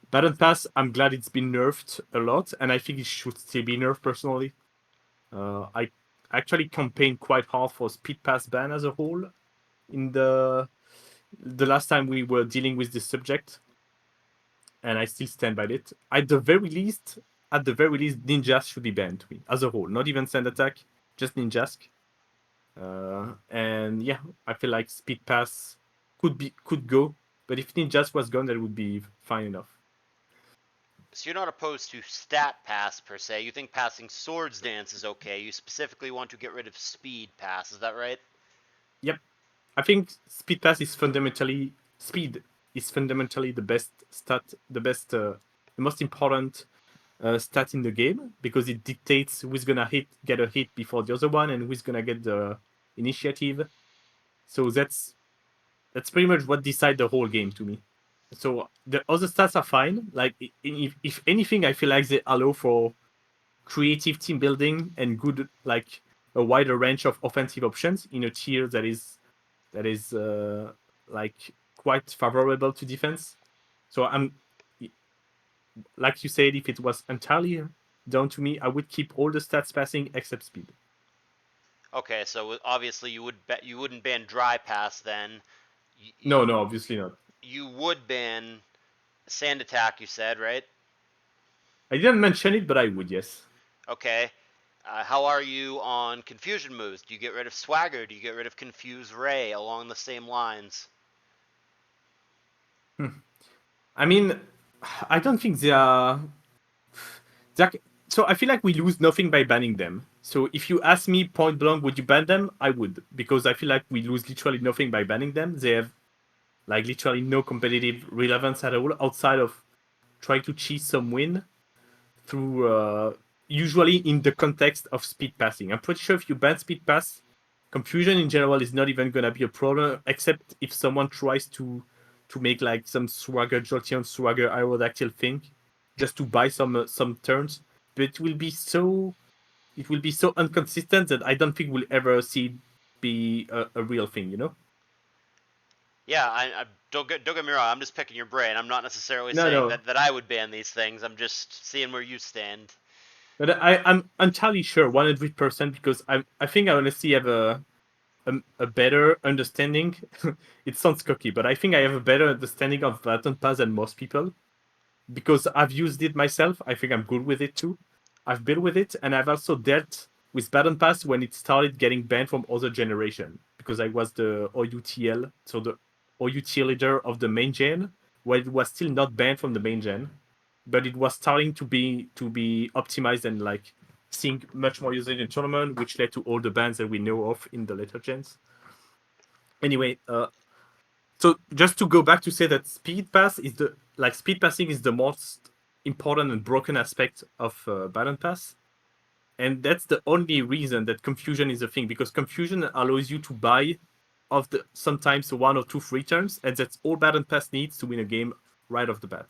Battle Pass, I'm glad it's been nerfed a lot, and I think it should still be nerfed personally. I actually campaigned quite hard for Speed Pass ban as a whole in the last time we were dealing with this subject, and I still stand by it. At the very least, ninjas should be banned to me as a whole, not even sand attack, just ninjas. And yeah, I feel like Speed Pass could go, but if ninjas was gone, that would be fine enough. So you're not opposed to stat pass per se. You think passing swords dance is okay. You specifically want to get rid of speed pass. Is that right? Yep, I think speed is fundamentally the best stat, the most important stat in the game because it dictates who's gonna get a hit before the other one and who's gonna get the initiative. So that's pretty much what decides the whole game to me. So the other stats are fine. Like if anything, I feel like they allow for creative team building and good like a wider range of offensive options in a tier that is like quite favorable to defense. So I'm like you said, if it was entirely down to me, I would keep all the stats passing except speed. Okay, so obviously you wouldn't ban dry pass then. No, You obviously not. you would ban sand attack. You said right? I didn't mention it, but I would, yes. Okay. How are you on confusion moves? Do you get rid of Swagger? Do you get rid of Confuse Ray along the same lines? I mean, I don't think they are. So I feel like we lose nothing by banning them. So if you ask me point blank, would you ban them? I would, because I feel like we lose literally nothing by banning them. They have like literally no competitive relevance at all outside of trying to cheat some win through usually in the context of speed passing. I'm pretty sure if you ban speed pass, confusion in general is not even gonna be a problem, except if someone tries to make like some swagger Jolteon swagger aerodactyl thing, just to buy some turns. But it will be so inconsistent that I don't think we'll ever see it be a real thing, you know? Yeah, I don't get me wrong. I'm just picking your brain. I'm not necessarily No, saying no. that I would ban these things. I'm just seeing where you stand. But I'm entirely sure 100% because I think I honestly have a better understanding. It sounds cocky, but I think I have a better understanding of Baton Pass than most people because I've used it myself. I think I'm good with it too. I've built with it, and I've also dealt with Baton Pass when it started getting banned from other generation because I was the OUTL, so the OUTL leader of the main gen, where it was still not banned from the main gen, but it was starting to be optimized and like seeing much more usage in tournament, which led to all the bans that we know of in the later gens. Anyway, so just to go back to say that speed passing is the most important and broken aspect of Battle Pass, and that's the only reason that confusion is a thing because confusion allows you to buy of the sometimes one or two free turns, and that's all Battle Pass needs to win a game right off the bat.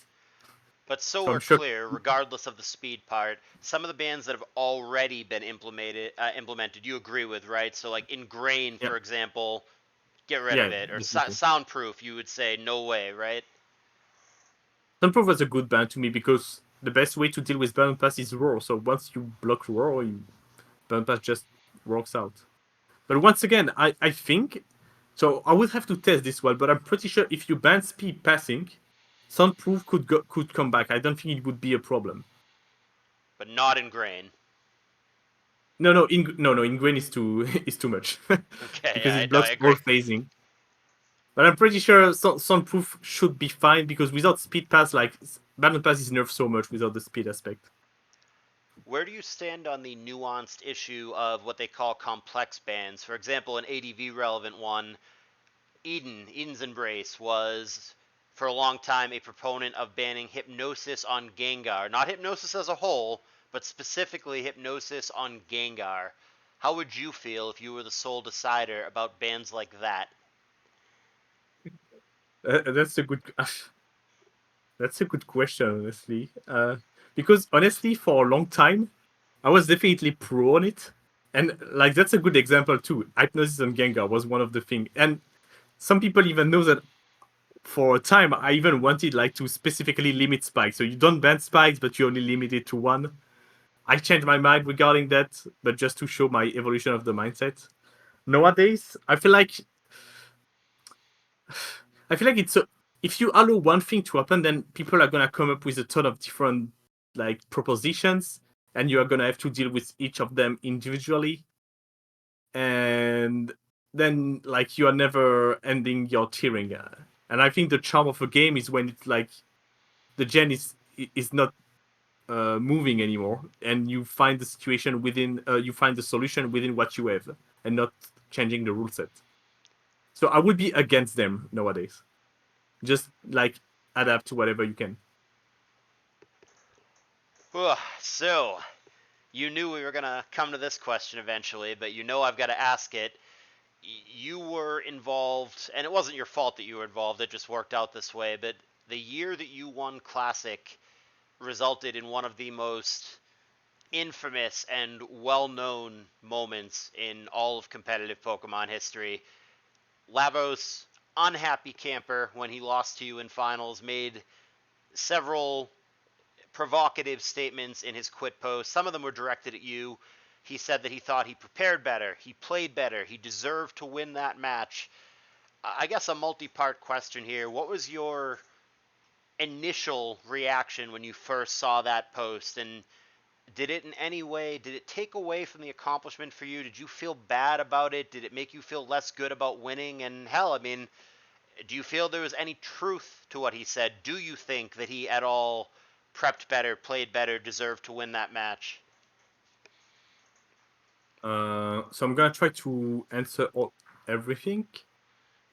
But so So we're I'm sure. clear, regardless of the speed part, some of the bans that have already been implemented, you agree with, right? So like Ingrain, Yeah, for example, get rid of yeah, it, or definitely. Soundproof, you would say no way, right? Sunproof was a good ban to me because the best way to deal with Battle Pass is Roar. So once you block Roar, Battle Pass just works out. But once again, I think so. I would have to test this one, but I'm pretty sure if you ban speed passing, Soundproof could come back. I don't think it would be a problem. But not Ingrain. No. Ingrain is too is too much Okay, because I it know, I blocks all agree. phasing. But I'm pretty sure some proof should be fine because without speed pass, like battle pass is nerfed so much without the speed aspect. Where do you stand on the nuanced issue of what they call complex bans? For example, an ADV relevant one, Eden's Embrace was for a long time a proponent of banning hypnosis on Gengar. Not hypnosis as a whole, but specifically hypnosis on Gengar. How would you feel if you were the sole decider about bans like that? That's a good. That's a good question, honestly. Because honestly, for a long time, I was definitely pro on it, and like that's a good example too. Hypnosis on Gengar was one of the things, and some people even know that for a time I even wanted like to specifically limit spikes. So you don't ban spikes, but you only limit it to one. I changed my mind regarding that, but just to show my evolution of the mindset. Nowadays, I feel like it's if you allow one thing to happen, then people are gonna come up with a ton of different like propositions, and you are gonna have to deal with each of them individually, and then like you are never ending your tiering. And I think the charm of a game is when it's like the gen is not moving anymore, and you find the situation within you find the solution within what you have, and not changing the rule set. So I would be against them nowadays. Just like adapt to whatever you can. So, you knew we were going to come to this question eventually, but you know I've got to ask it. You were involved, and it wasn't your fault that you were involved, it just worked out this way, but the year that you won Classic resulted in one of the most infamous and well-known moments in all of competitive Pokemon history. Lavos, unhappy camper when he lost to you in finals, made several provocative statements in his quit post. Some of them were directed at you. He said that he thought he prepared better, he played better, he deserved to win that match. I guess a multi-part question here. What was your initial reaction when you first saw that post, and did it take away from the accomplishment for you? Did you feel bad about it? Did it make you feel less good about winning? And hell, I mean, do you feel there was any truth to what he said? Do you think that he at all prepped better, played better, deserved to win that match? So I'm gonna try to answer everything.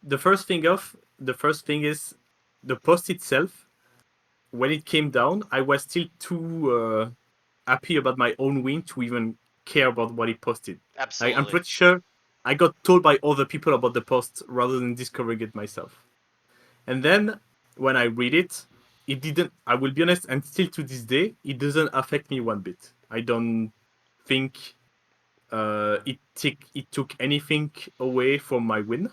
The first thing is the post itself. When it came down, I was still too happy about my own win to even care about what he posted. I'm Absolutely. pretty sure I got told by other people about the post rather than discovering it myself. And then when I read it, it didn't. I will be honest, and still to this day, it doesn't affect me one bit. I don't think it took anything away from my win.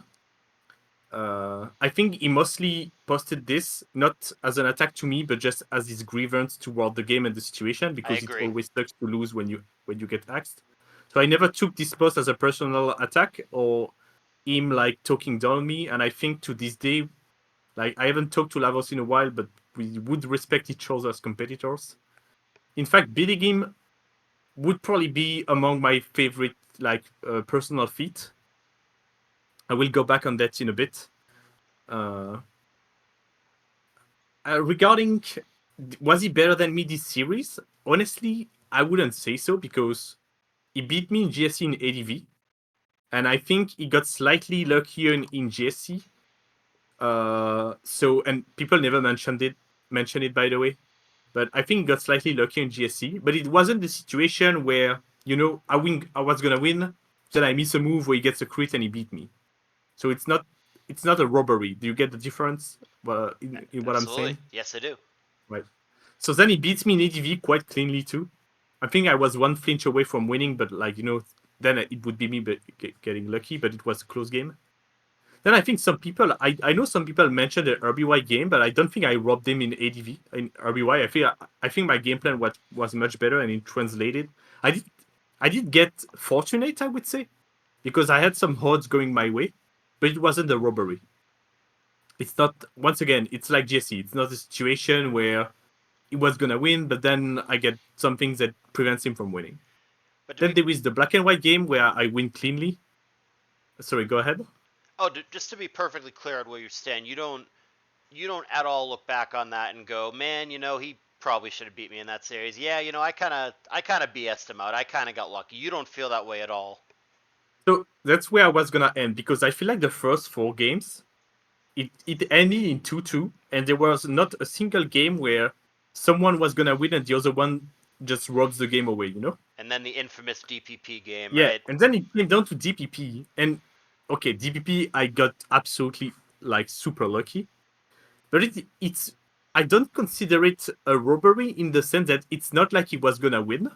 I think he mostly posted this not as an attack to me, but just as his grievance toward the game and the situation, I because it agree. always sucks to lose when you get axed. So I never took this post as a personal attack or him like talking down on me. And I think to this day, like I haven't talked to Lavos in a while, but we would respect each other as competitors. In fact, beating him would probably be among my favorite like personal feat. I will go back on that in a bit. Uh, Regarding was he better than me this series? Honestly, I wouldn't say so because he beat me in GSC and ADV, and I think he got slightly luckier in GSC. So and people never mentioned it by the way, but I think he got slightly luckier in GSC. But it wasn't the situation where I was gonna win, then I miss a move where he gets a crit and he beat me. So it's not a robbery. Do you get the difference in what I'm Absolutely. saying? Yes, I do. Right. So then he beats me in ADV quite cleanly too. I think I was one flinch away from winning, but then it would be me getting lucky, but it was a close game. Then I think I know some people mentioned the RBY game, but I don't think I robbed them in ADV. In RBY, I think my game plan was much better and it translated. I did I did get fortunate, I would say, because I had some odds going my way, but it wasn't a robbery. It's not. Once again, it's like Jesse. It's not a situation where he was gonna win, but then I get some things that prevents him from winning. But to Then be there is the black and white game where I win cleanly. Sorry, go ahead. Oh, just to be perfectly clear on where you stand, you don't at all look back on that and go, man, he probably should have beat me in that series. Yeah, I kind of BS'd him out. I kind of got lucky. You don't feel that way at all. So that's where I was gonna end because I feel like the first 4 games it ended in 2-2, and there was not a single game where someone was gonna win and the other one just robs the game away. You know? And then the infamous DPP game, Yeah, right? and then it came down to DPP, and okay, DPP I got absolutely like super lucky, but it's I don't consider it a robbery in the sense that it's not like he was gonna win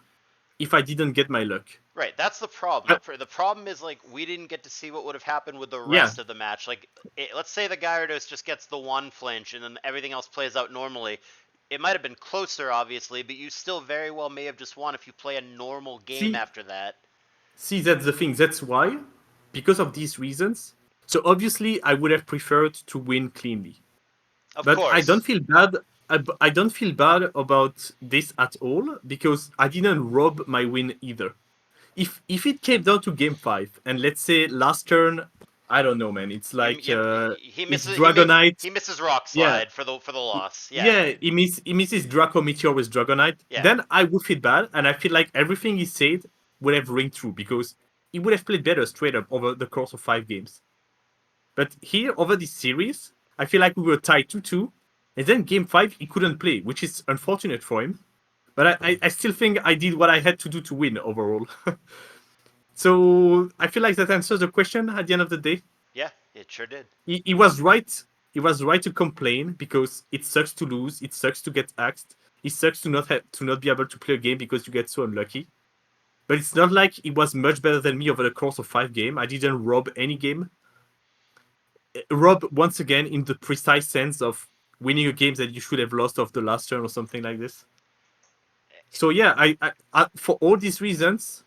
if I didn't get my luck. Right, that's the problem. Uh, The problem is like we didn't get to see what would have happened with the yeah, rest of the match. Like, let's say the Gyarados just gets the one flinch and then everything else plays out normally. It might have been closer, obviously, but you still very well may have just won if you play a normal game see, after that. see that's the thing. That's why, because of these reasons. So obviously, I would have preferred to win cleanly, Of but I don't course. feel bad. I don't feel bad about this at all because I didn't rob my win either. If it came down to game 5 and let's say last turn, I don't know, man. It's You, like you he it's misses Dragonite. he misses Rock Yeah, Slide for the loss. Yeah. yeah. He misses Draco Meteor with Dragonite. Yeah. Then I would feel bad, and I feel like everything he said would have ring true because he would have played better straight up over the course of 5 games. But here over this series, I feel like we were tied 2-2, and then game 5 he couldn't play, which is unfortunate for him. But I still think I did what I had to do to win overall. So I feel like that answers the question at the end of the day. Yeah, it sure did. He was right. He was right to complain because it sucks to lose. It sucks to get axed. It sucks to not be able to play a game because you get so unlucky. But it's not like he was much better than me over the course of 5 games. I didn't rob any game. Rob once again in the precise sense of winning a game that you should have lost off the last turn or something like this. So yeah, I for all these reasons,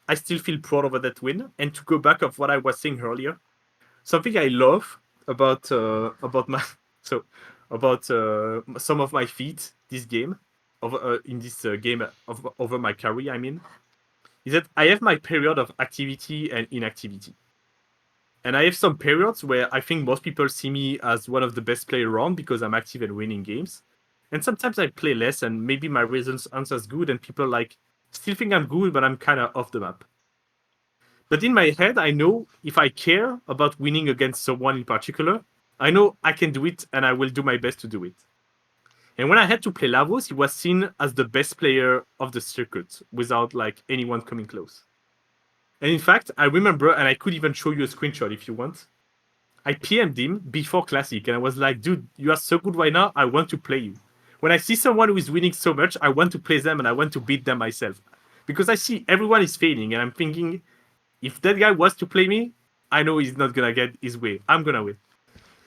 I still feel proud over that win. And to go back of what I was saying earlier, something I love about my so about some of my feats this game over in this game of over my career. I mean, is that I have my period of activity and inactivity, and I have some periods where I think most people see me as one of the best players around because I'm active and winning games, and sometimes I play less and maybe my results aren't as good, and people like still think I'm good, but I'm kind of off the map. But in my head, I know if I care about winning against someone in particular, I know I can do it and I will do my best to do it. And when I had to play Lavos, he was seen as the best player of the circuit without like anyone coming close. And in fact, I remember, and I could even show you a screenshot if you want. I PM'd him before Classic, and I was like, dude, you are so good right now, I want to play you. When I see someone who is winning so much, I want to play them and I want to beat them myself. Because I see everyone is failing, and I'm thinking, if that guy was to play me, I know he's not gonna get his way. I'm gonna win.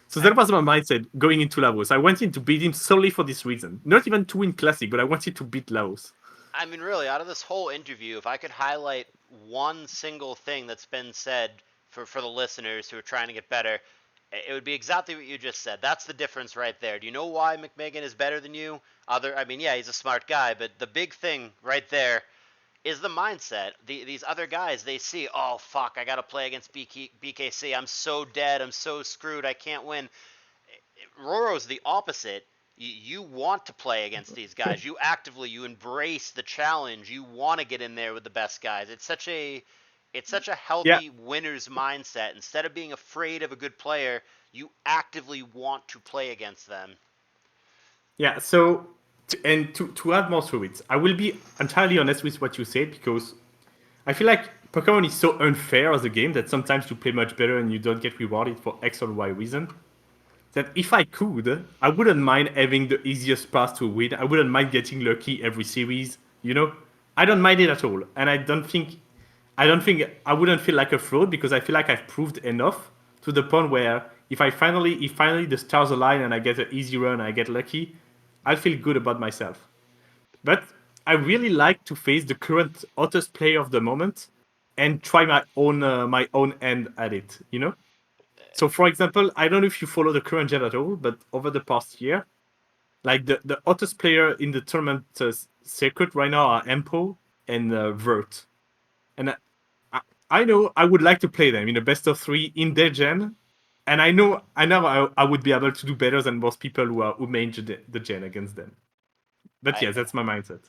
So that was my mindset going into Laos. I wanted to beat him solely for this reason. Not even to win Classic, but I wanted to beat Laos. I mean, really, out of this whole interview, if I could highlight one single thing that's been said for the listeners who are trying to get better, it would be exactly what you just said. That's the difference right there. Do you know why McMeghan is better than you? I mean, yeah, he's a smart guy, but the big thing right there is the mindset. These other guys, they see, oh, fuck, I got to play against BKC. I'm so dead. I'm so screwed. I can't win. Roro's the opposite. You want to play against these guys. You embrace the challenge. You want to get in there with the best guys. It's such a Yeah, healthy winner's mindset. Instead of being afraid of a good player, you actively want to play against them. yeah. So, to add more to it, I will be entirely honest with what you said because I feel like Pokemon is so unfair as a game that sometimes you play much better and you don't get rewarded for X or Y reason. That if I could, I wouldn't mind having the easiest path to win. I wouldn't mind getting lucky every series. You know, I don't mind it at all, and I don't think I wouldn't feel like a fraud because I feel like I've proved enough to the point where if finally the stars align and I get an easy run and I get lucky, I'll feel good about myself. But I really like to face the current hottest player of the moment and try my own end at it. You know. So, for example, I don't know if you follow the current gen at all, but over the past year, like the hottest player in the tournament circuit right now are Empo and Vert. And I know I would like to play them in a best of 3 in their gen, And I would be able to do better than most people who main the gen against them. But I yeah, that's my mindset.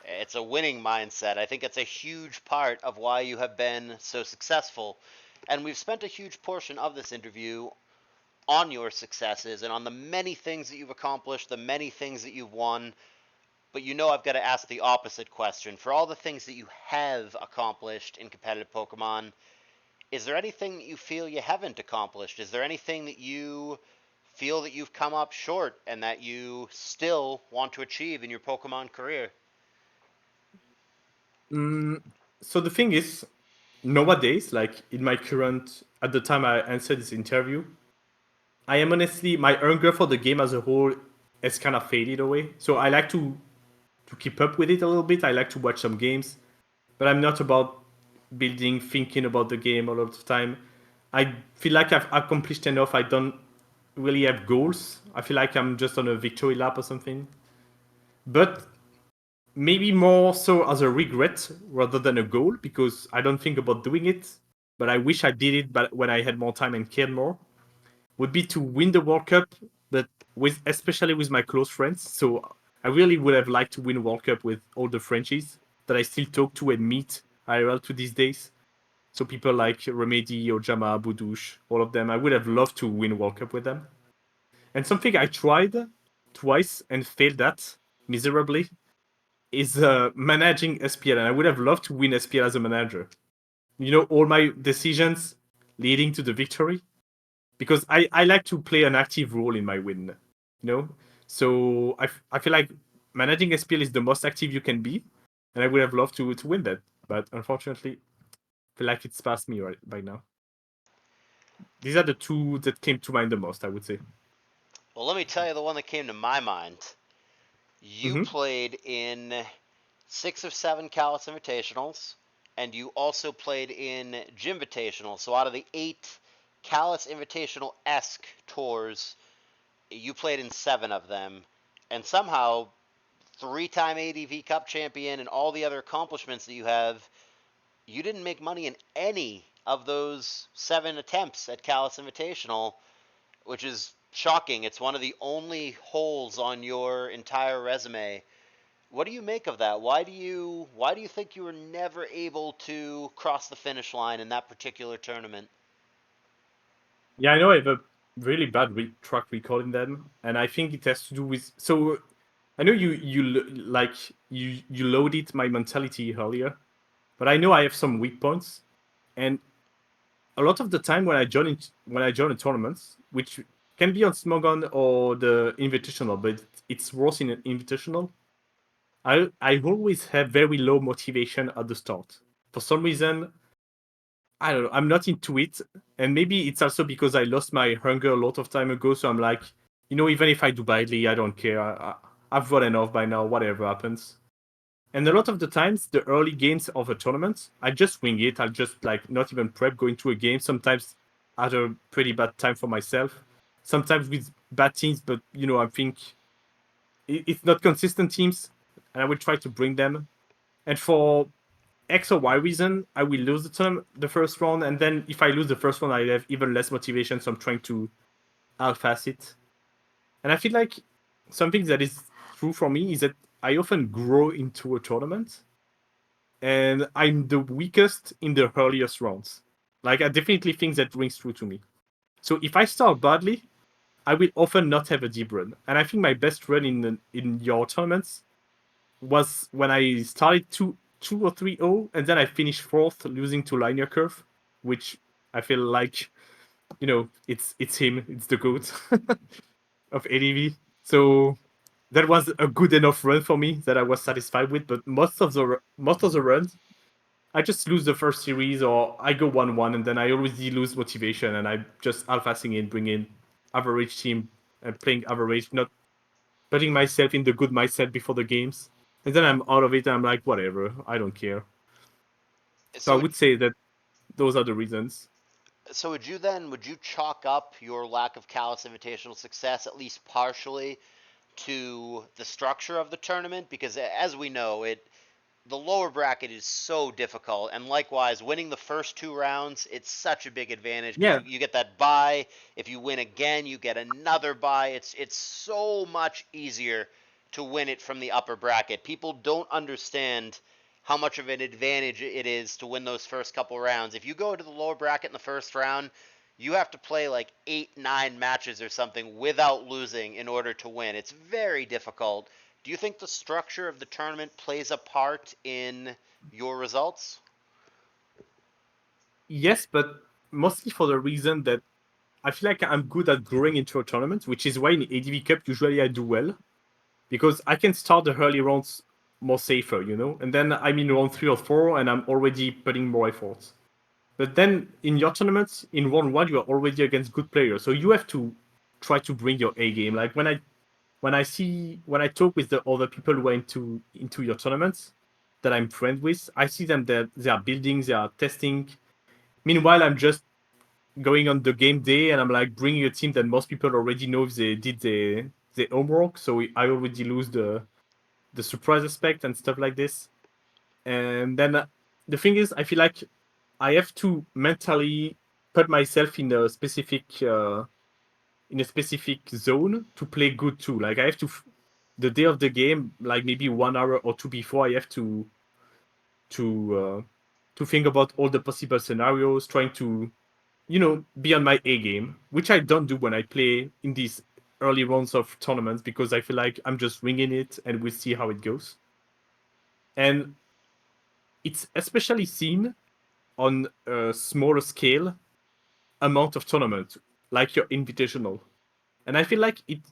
It's a winning mindset. I think it's a huge part of why you have been so successful. And we've spent a huge portion of this interview on your successes and on the many things that you've accomplished, the many things that you've won. But you know, I've got to ask the opposite question. For all the things that you have accomplished in competitive Pokemon, is there anything that you feel you haven't accomplished? Is there anything that you feel that you've come up short and that you still want to achieve in your Pokemon career? Mm, so the thing is, nowadays, like in my current, at the time I answered this interview, I am honestly, my hunger for the game as a whole has kind of faded away. So I like to keep up with it a little bit. I like to watch some games, but I'm not about building, thinking about the game a lot of the time. I feel like I've accomplished enough. I don't really have goals. I feel like I'm just on a victory lap or something. But maybe more so as a regret rather than a goal because I don't think about doing it. But I wish I did it, but when I had more time and cared more, would be to win the World Cup, but with especially with my close friends. So I really would have liked to win a World Cup with all the Frenchies that I still talk to and meet IRL to these days. So people like Remedy, Ojama, Budouche, all of them. I would have loved to win a World Cup with them. And something I tried twice and failed at miserably is managing SPL. And I would have loved to win SPL as a manager. You know, all my decisions leading to the victory because I like to play an active role in my win, you know. So I feel like managing SPL is the most active you can be, and I would have loved to win that, but unfortunately, I feel like it's past me right by now. These are the two that came to mind the most, I would say. Well, let me tell you the one that came to my mind. You Mm-hmm. played in 6 of 7 Callus Invitationals, and you also played in Gymvitational. So out of the 8 Callus Invitational esque tours, you played in 7 of them. And somehow, 3 time ADV Cup champion and all the other accomplishments that you have, you didn't make money in any of those 7 attempts at Callus Invitational, which is shocking. It's one of the only holes on your entire resume. What do you make of that? Why do you think you were never able to cross the finish line in that particular tournament? Yeah, I know I have a really bad track record in them, and I think it has to do with. So I know like you loaded my mentality earlier, but I know I have some weak points, and a lot of the time when I join a tournaments, which can be on Smogon or the Invitational, but it's worse in an Invitational. I always have very low motivation at the start. For some reason, I don't know. I'm not into it, and maybe it's also because I lost my hunger a lot of time ago. So I'm like, even if I do badly, I don't care. I've run enough by now. Whatever happens. And a lot of the times, the early games of a tournament, I just wing it. I'll just like not even prep going to a game. Sometimes at a pretty bad time for myself. Sometimes with bad teams, but I think it's not consistent teams, and I will try to bring them. And for X or Y reason, I will lose the first round, and then if I lose the first one, I have even less motivation. So I'm trying to half-ass it. And I feel like something that is true for me is that I often grow into a tournament and I'm the weakest in the earliest rounds. Like I definitely think that rings true to me. So if I start badly, I will often not have a deep run. And I think my best run in your tournaments was when I started 2 or 3-0, and then I finished fourth, losing to Linear Curve, which I feel like it's him, it's the goat of ADV. So that was a good enough run for me that I was satisfied with. But most of the runs, I just lose the first series or I go 1-1 and then I already lose motivation and I just alpha-passing in, bring in average team and playing average, not putting myself in the good mindset before the games. And then I'm out of it and I'm like, whatever, I don't care. So I So, would say that those are the reasons. would you chalk up your lack of Callus Invitational success at least partially to the structure of the tournament? Because as we know, the lower bracket is so difficult, and likewise, winning the first 2 rounds, it's such a big advantage because Yeah, you get that bye. If you win again, you get another bye. It's so much easier to win it from the upper bracket. People don't understand how much of an advantage it is to win those first couple rounds. If you go to the lower bracket in the first round, you have to play like 8, 9 matches or something without losing in order to win. It's very difficult. Do you think the structure of the tournament plays a part in your results? yes, but mostly for the reason that I feel like I'm good at growing into a tournament, which is why in ADV Cup usually I do well because I can start the early rounds more safer, you know, and then I'm in round 3 or 4 and I'm already putting more efforts. But then in your tournaments, in round 1, you are already against good players, so you have to try to bring your A game. Like when I talk with the other people who are into your tournaments that I'm friends with, I see them that they are building, they are testing. Meanwhile, I'm just going on the game day and I'm like bringing a team that most people already know if they did their homework. So I already lose the surprise aspect and stuff like this. And then the thing is, I feel like I have to mentally put myself in a specific zone to play good too. Like I have to the day of the game, like maybe 1 hour or two before, I have to to think about all the possible scenarios, trying to be on my A game, which I don't do when I play in these early rounds of tournaments because I feel like I'm just winging it and we'll see how it goes. And it's especially seen on a smaller scale amount of tournaments, like your invitational. And I feel like it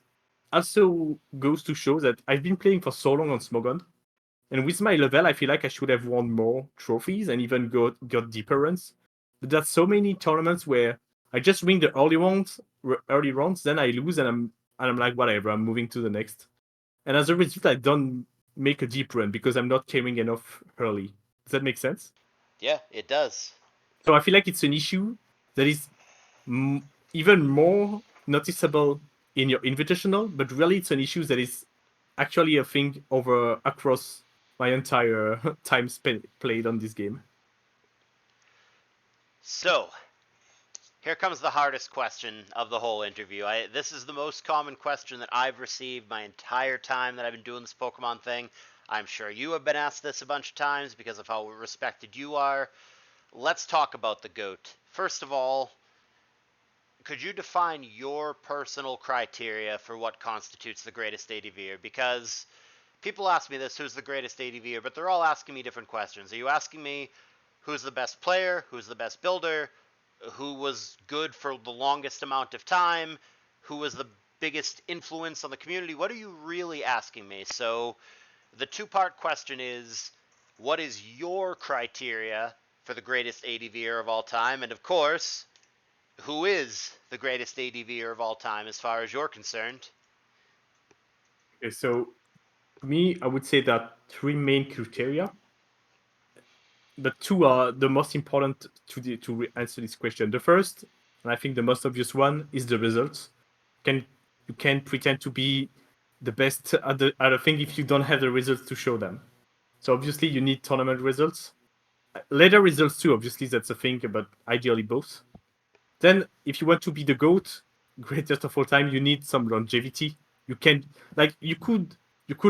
also goes to show that I've been playing for so long on Smogon. And with my level, I feel like I should have won more trophies and even got deeper runs. But there's so many tournaments where I just win the early rounds, then I lose, and I'm like, whatever, I'm moving to the next. And as a result, I don't make a deep run because I'm not caring enough early. Does that make sense? Yeah, it does. So I feel like it's an issue that is even more noticeable in your invitational, but really it's an issue that is actually a thing over across my entire time spent played on this game. So, here comes the hardest question of the whole interview. This is the most common question that I've received my entire time that I've been doing this Pokemon thing. I'm sure you have been asked this a bunch of times because of how respected you are. Let's talk about the GOAT. First of all, could you define your personal criteria for what constitutes the greatest ADVer? Because people ask me this, who's the greatest ADVer, but they're all asking me different questions. Are you asking me who's the best player, who's the best builder, who was good for the longest amount of time, who was the biggest influence on the community? What are you really asking me? So the two-part question is, what is your criteria for the greatest ADVer of all time? And of course, who is the greatest ADVer of all time as far as you're concerned? Okay, so me, I would say that three main criteria, but two are the most important answer this question. The first, and I think the most obvious one, is the results. Can you can't pretend to be the best at a thing if you don't have the results to show them. So obviously you need tournament results. Later results too, obviously that's a thing, but ideally both. Then if you want to be the GOAT, greatest of all time, you need some longevity. You can like you could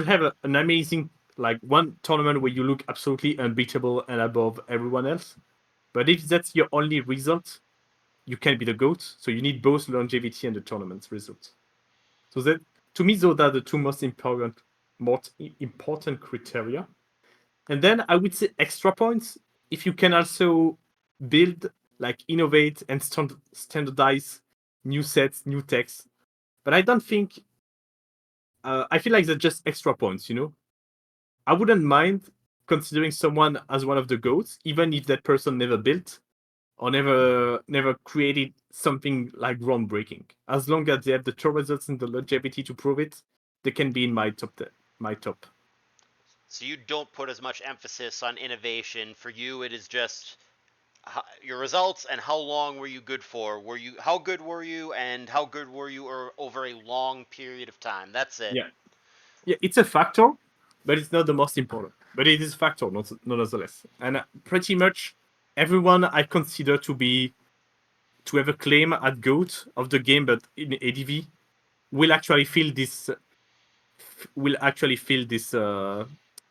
have an amazing like one tournament where you look absolutely unbeatable and above everyone else. But if that's your only result, you can be the GOAT. So you need both longevity and the tournament results. So that to me, those are the two most important criteria. And then I would say extra points if you can also build, like innovate and standardize new sets, new texts. But I don't think I feel like they're just extra points. You know, I wouldn't mind considering someone as one of the goats, even if that person never built or never created something like groundbreaking. As long as they have the tour results and the longevity to prove it, they can be in my my top. So you don't put as much emphasis on innovation. For you, it is just your results and how long were you good for? How good were you and how good were you over a long period of time? That's it. Yeah, yeah, it's a factor, but it's not the most important. but it is a factor nonetheless. And pretty much everyone I consider to have a claim at GOAT of the game, but in ADV will actually feel this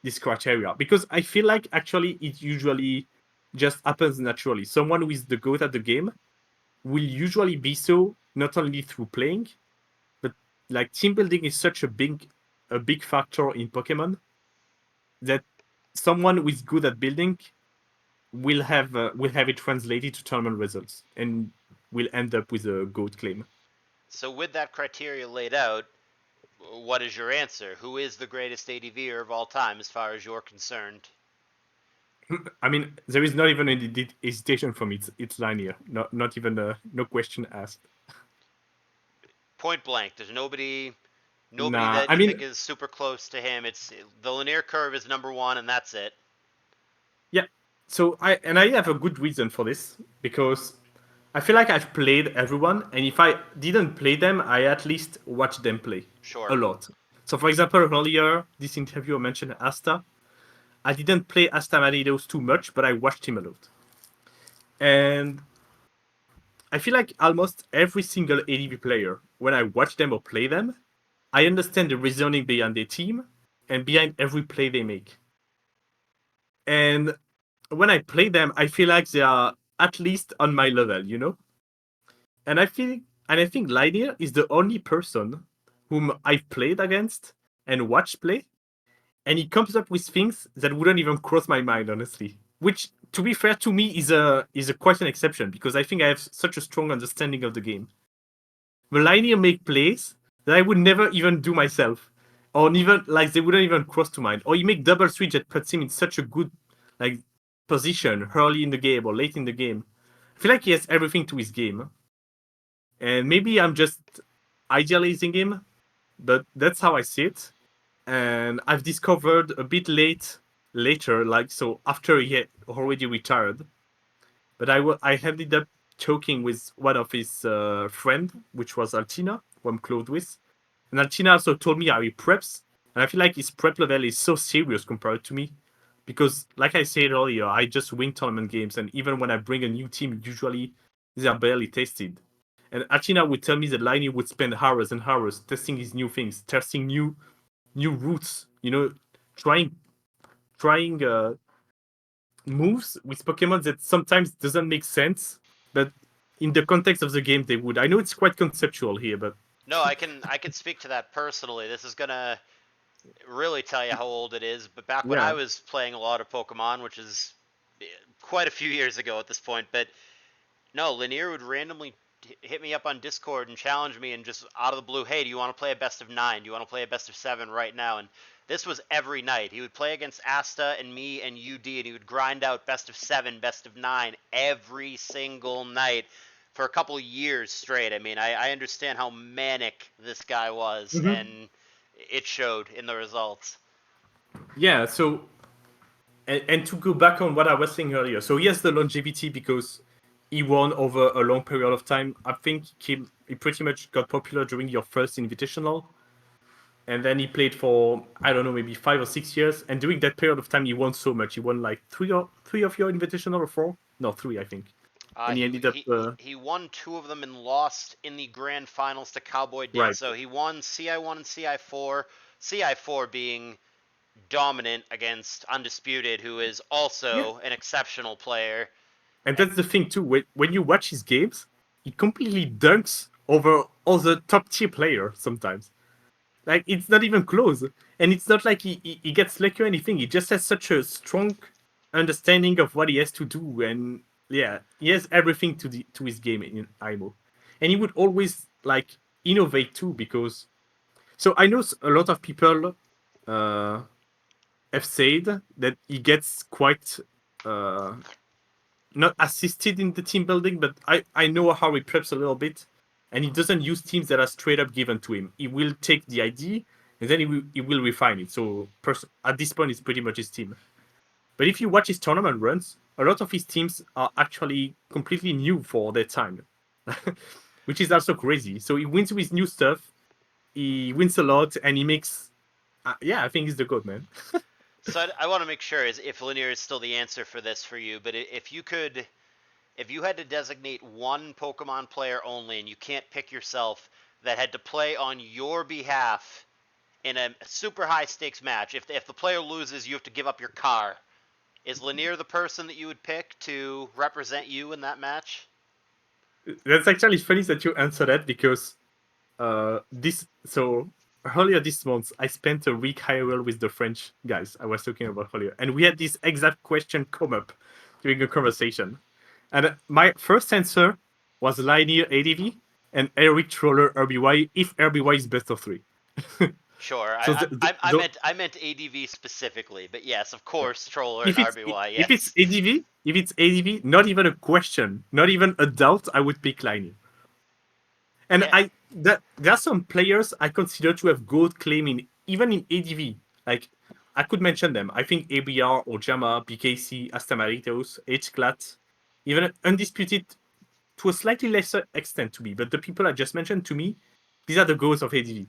this criteria, because I feel like actually it usually just happens naturally. Someone who is the GOAT at the game will usually be so not only through playing, but like team building is such a big factor in Pokemon that someone who is good at building will have it translated to tournament results and will end up with a GOAT claim. So with that criteria laid out, what is your answer? Who is the greatest ADVer of all time as far as you're concerned? I mean, there is not even any hesitation for me. It's linear. Not even no question asked. Point blank. There's nobody Nah, that I you think mean, is super close to him. It's the linear curve is number one, and that's it. yeah. So I have a good reason for this, because I feel like I've played everyone, and if I didn't play them, I at least watched them play Sure. a lot. So, for example, earlier this interview I mentioned Asta. I didn't play Asta Maridos too much, but I watched him a lot. And I feel like almost every single ADV player, when I watch them or play them, I understand the reasoning behind their team and behind every play they make. And when I play them, I feel like they are at least on my level, you know? And I think Linear is the only person whom I've played against and watched play, and he comes up with things that wouldn't even cross my mind, honestly. Which, to be fair to me, is a quite an exception, because I think I have such a strong understanding of the game. Linear make plays that I would never even do myself, or even like they wouldn't even cross to mind. Or he make double switch that puts him in such a good like position early in the game or late in the game. I feel like he has everything to his game, and maybe I'm just idealizing him, but that's how I see it. And I've discovered a bit later, like so after he had already retired. But I ended up talking with one of his friend, which was Altina, who I'm close with. And Altina also told me how he preps, and I feel like his prep level is so serious compared to me. Because, like I said earlier, I just win tournament games, and even when I bring a new team, usually they are barely tested. And Altina would tell me that Liney would spend hours and hours testing his new things, testing new routes, you know, trying trying moves with Pokemon that sometimes doesn't make sense, but in the context of the game they would. I know it's quite conceptual here, but No, I can speak to that personally. This is gonna really tell you how old it is. But back when I yeah. was playing a lot of Pokemon, which is quite a few years ago at this point, but no, Lanier would randomly hit me up on Discord and challenge me, and just out of the blue, hey, do you want to play a best of 9? Do you want to play a best of 7 right now? And this was every night. He would play against Asta and me and UD, and he would grind out best of 7, best of 9 every single night for a couple years straight. I mean, I understand how manic this guy was, Mhm. and it showed in the results. Yeah, so and to go back on what I was saying earlier, so he has the longevity because he won over a long period of time. I think he pretty much got popular during your first invitational, and then he played for I don't know, maybe 5 or 6 years. And during that period of time, he won so much. He won like three of your invitational, or four? No, three, I think. Uh, And he he, ended up he he won 2 of them and lost in the grand finals to Cowboy Did. right. So he won CI1 and CI4. CI4 being dominant against Undisputed, who is Yeah, also an exceptional player. and that's the thing too. When you watch his games, he completely dunks over other top tier players sometimes. Like it's not even close, and it's not like he gets lucky or anything. He just has such a strong understanding of what he has to do, and yeah, he has everything to his game in IMO, and he would always like innovate too. Because so I know a lot of people uh, have said that he gets quite uh, not assisted in the team building, but I know how he preps a little bit, and he doesn't use teams that are straight up given to him. He will take the idea and then he will refine it. So at this point, it's pretty much his team. But if you watch his tournament runs, a lot of his teams are actually completely new for their time, which is also crazy. So he wins with new stuff. He wins a lot, and he makes. Yeah, I think he's the goat, man. So I want to make sure is if linear is still the answer for this for you, but if you had to designate one Pokemon player only and you can't pick yourself that had to play on your behalf in a super high stakes match, if the player loses, you have to give up your car. Is Lanier the person that you would pick to represent you in that match? That's actually funny that you answer that because this so earlier this month I spent a week IRL with the French guys I was talking about earlier, and we had this exact question come up during a conversation. And my first answer was Linear ADV and Eric Troller RBY if RBY is best of three. Sure, So I meant ADV specifically, but yes, of course, Troller and if it's RBY, if it's yes. ADV, if it's ADV, not even a question, not even a doubt, I would pick Linear. And Yeah, I that there are some players I consider to have gold claim in even in ADV. Like I could mention them. I think ABR, Ojama, BKC, Astamaritos, H-Clat, even Undisputed to a slightly lesser extent to me. But the people I just mentioned to me, these are the goals of ADV.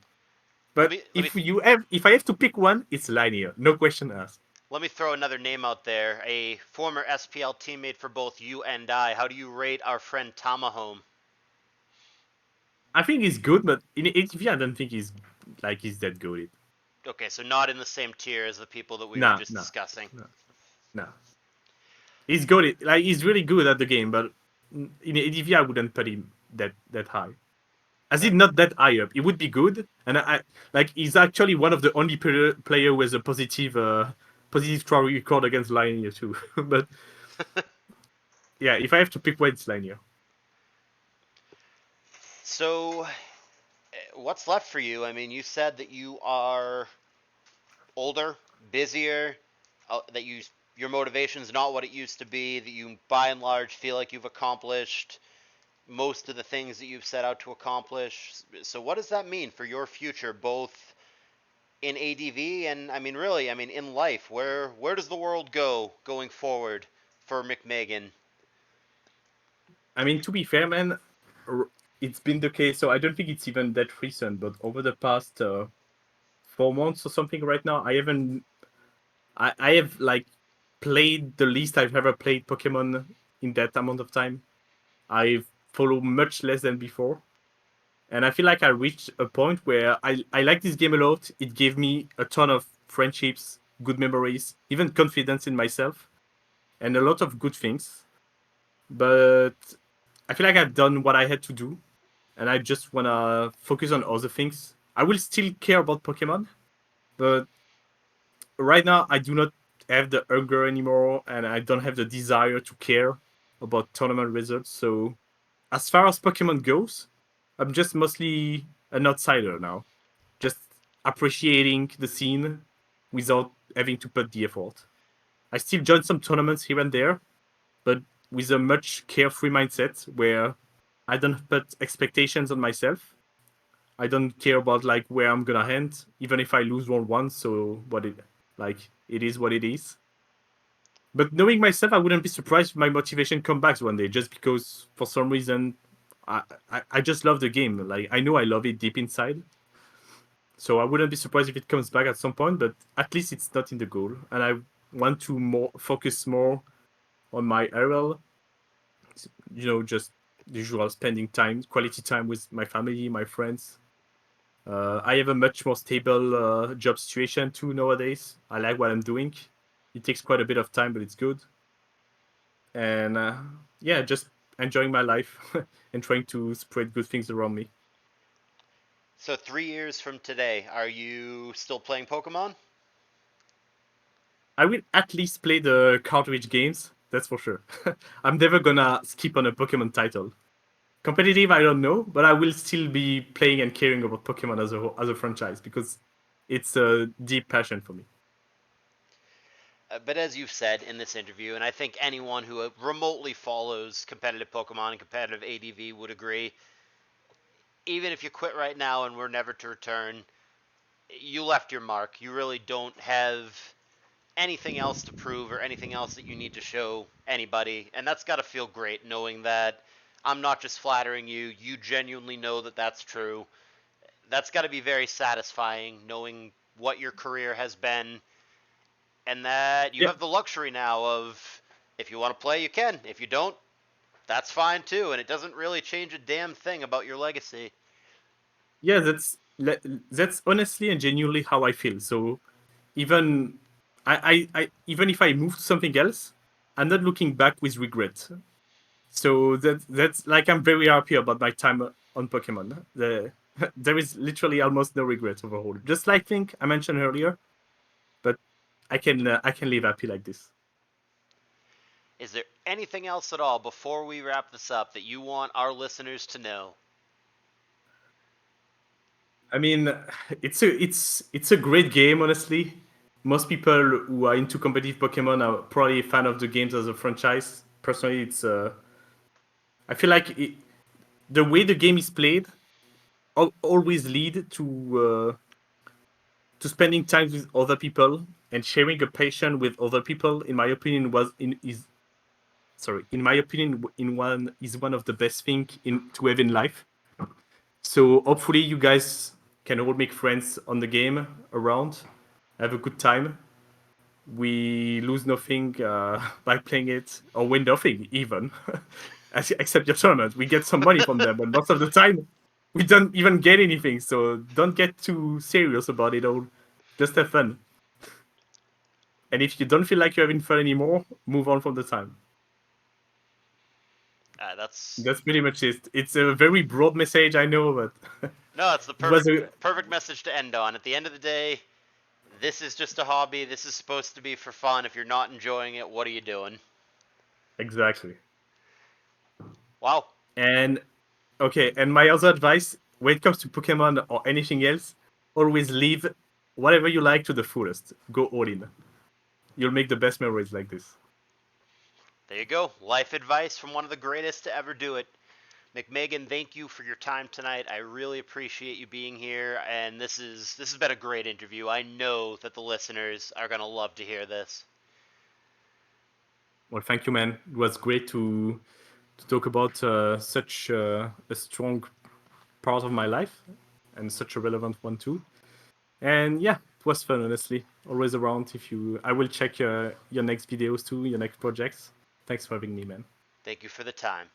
But let me if I have to pick one, it's Linear. No question asked. let me throw another name out there. A former SPL teammate for both you and I. How do you rate our friend Tamahome? I think he's good, but in ATV I don't think he's that good. Okay, so not in the same tier as the people that we were Nah, just nah, discussing. nah, nah. He's good. Like he's really good at the game, but in ADV I wouldn't put him that high. As Fair. in not that high up. He would be good, and I like he's actually one of the only player with a positive track record against Linear too. But yeah, if I have to pick one, it's Linear. So, what's left for you? I mean, you said that you are older, busier, that your motivation's not what it used to be, that you by and large feel like you've accomplished most of the things that you've set out to accomplish. So what does that mean for your future both in ADV and I mean in life? Where does the world go going forward for McMeghan? I mean, to be fair, man, it's been the case. So I don't think it's even that recent, but over the past 4 months or something, right now, I haven't. I have like played the least I've ever played Pokemon in that amount of time. I've followed much less than before. And I feel like I reached a point where I like this game a lot. It gave me a ton of friendships, good memories, even confidence in myself, and a lot of good things. But I feel like I've done what I had to do, and I just wanna focus on other things. I will still care about Pokemon, but right now I do not have the hunger anymore, and I don't have the desire to care about tournament results. So as far as Pokemon goes, I'm just mostly an outsider now, just appreciating the scene without having to put the effort. I still join some tournaments here and there, but with a much carefree mindset where I don't put expectations on myself. I don't care about like where I'm gonna end, even if I lose 1-1. So what it is what it is. But knowing myself, I wouldn't be surprised if my motivation comes back one day, just because for some reason I just love the game. Like I know I love it deep inside. So I wouldn't be surprised if it comes back at some point, but at least it's not in the goal. And I want to more focus more on my RL, just usual spending time, quality time with my family, my friends. I have a much more stable job situation too nowadays. I like what I'm doing. It takes quite a bit of time, but it's good. And yeah, just enjoying my life and trying to spread good things around me. So 3 years from today, are you still playing Pokemon? I will at least play the cartridge games, that's for sure. I'm never gonna skip on a Pokemon title. Competitive, I don't know, but I will still be playing and caring about Pokemon as a franchise because it's a deep passion for me. But as you've said in this interview, and I think anyone who remotely follows competitive Pokemon and competitive ADV would agree, even if you quit right now and were never to return, you left your mark. You really don't have anything else to prove or anything else that you need to show anybody. And that's got to feel great knowing that I'm not just flattering you, you genuinely know that that's true. That's got to be very satisfying knowing what your career has been and that you Yeah, have the luxury now of, if you want to play, you can. If you don't, that's fine too, and it doesn't really change a damn thing about your legacy. yeah, that's honestly and genuinely how I feel. So even I even if I move to something else, I'm not looking back with regret. So that's like I'm very happy about my time on Pokemon. There is literally almost no regret overall. Just like Link I mentioned earlier, but I can live happy like this. Is there anything else at all before we wrap this up that you want our listeners to know? I mean, it's a great game. Honestly, most people who are into competitive Pokemon are probably a fan of the games as a franchise. Personally, it's I feel like the way the game is played always lead to spending time with other people and sharing a passion with other people. In my opinion, was in is sorry. In my opinion, in one is one of the best thing in to have in life. So hopefully you guys can all make friends on the game around, have a good time. We lose nothing by playing it, or win nothing even, except your tournament. We get some money from them, but most of the time we don't even get anything. So don't get too serious about it all. Just have fun. And if you don't feel like you're having fun anymore, move on from the time. That's That's pretty much it. It's a very broad message, I know, but no, it's the it was perfect a perfect message to end on. At the end of the day, this is just a hobby. This is supposed to be for fun. If you're not enjoying it, what are you doing? exactly. Wow. And okay, and my other advice when it comes to Pokemon or anything else, always leave whatever you like to the fullest. Go all in. You'll make the best memories like this. There you go. Life advice from one of the greatest to ever do it. McMeghan, thank you for your time tonight. I really appreciate you being here, and this has been a great interview. I know that the listeners are gonna love to hear this. Well, thank you, man. It was great to talk about such a strong part of my life and such a relevant one too. And yeah, it was fun, honestly. Always around. If you, I will check your next videos too, your next projects. Thanks for having me, man. Thank you for the time.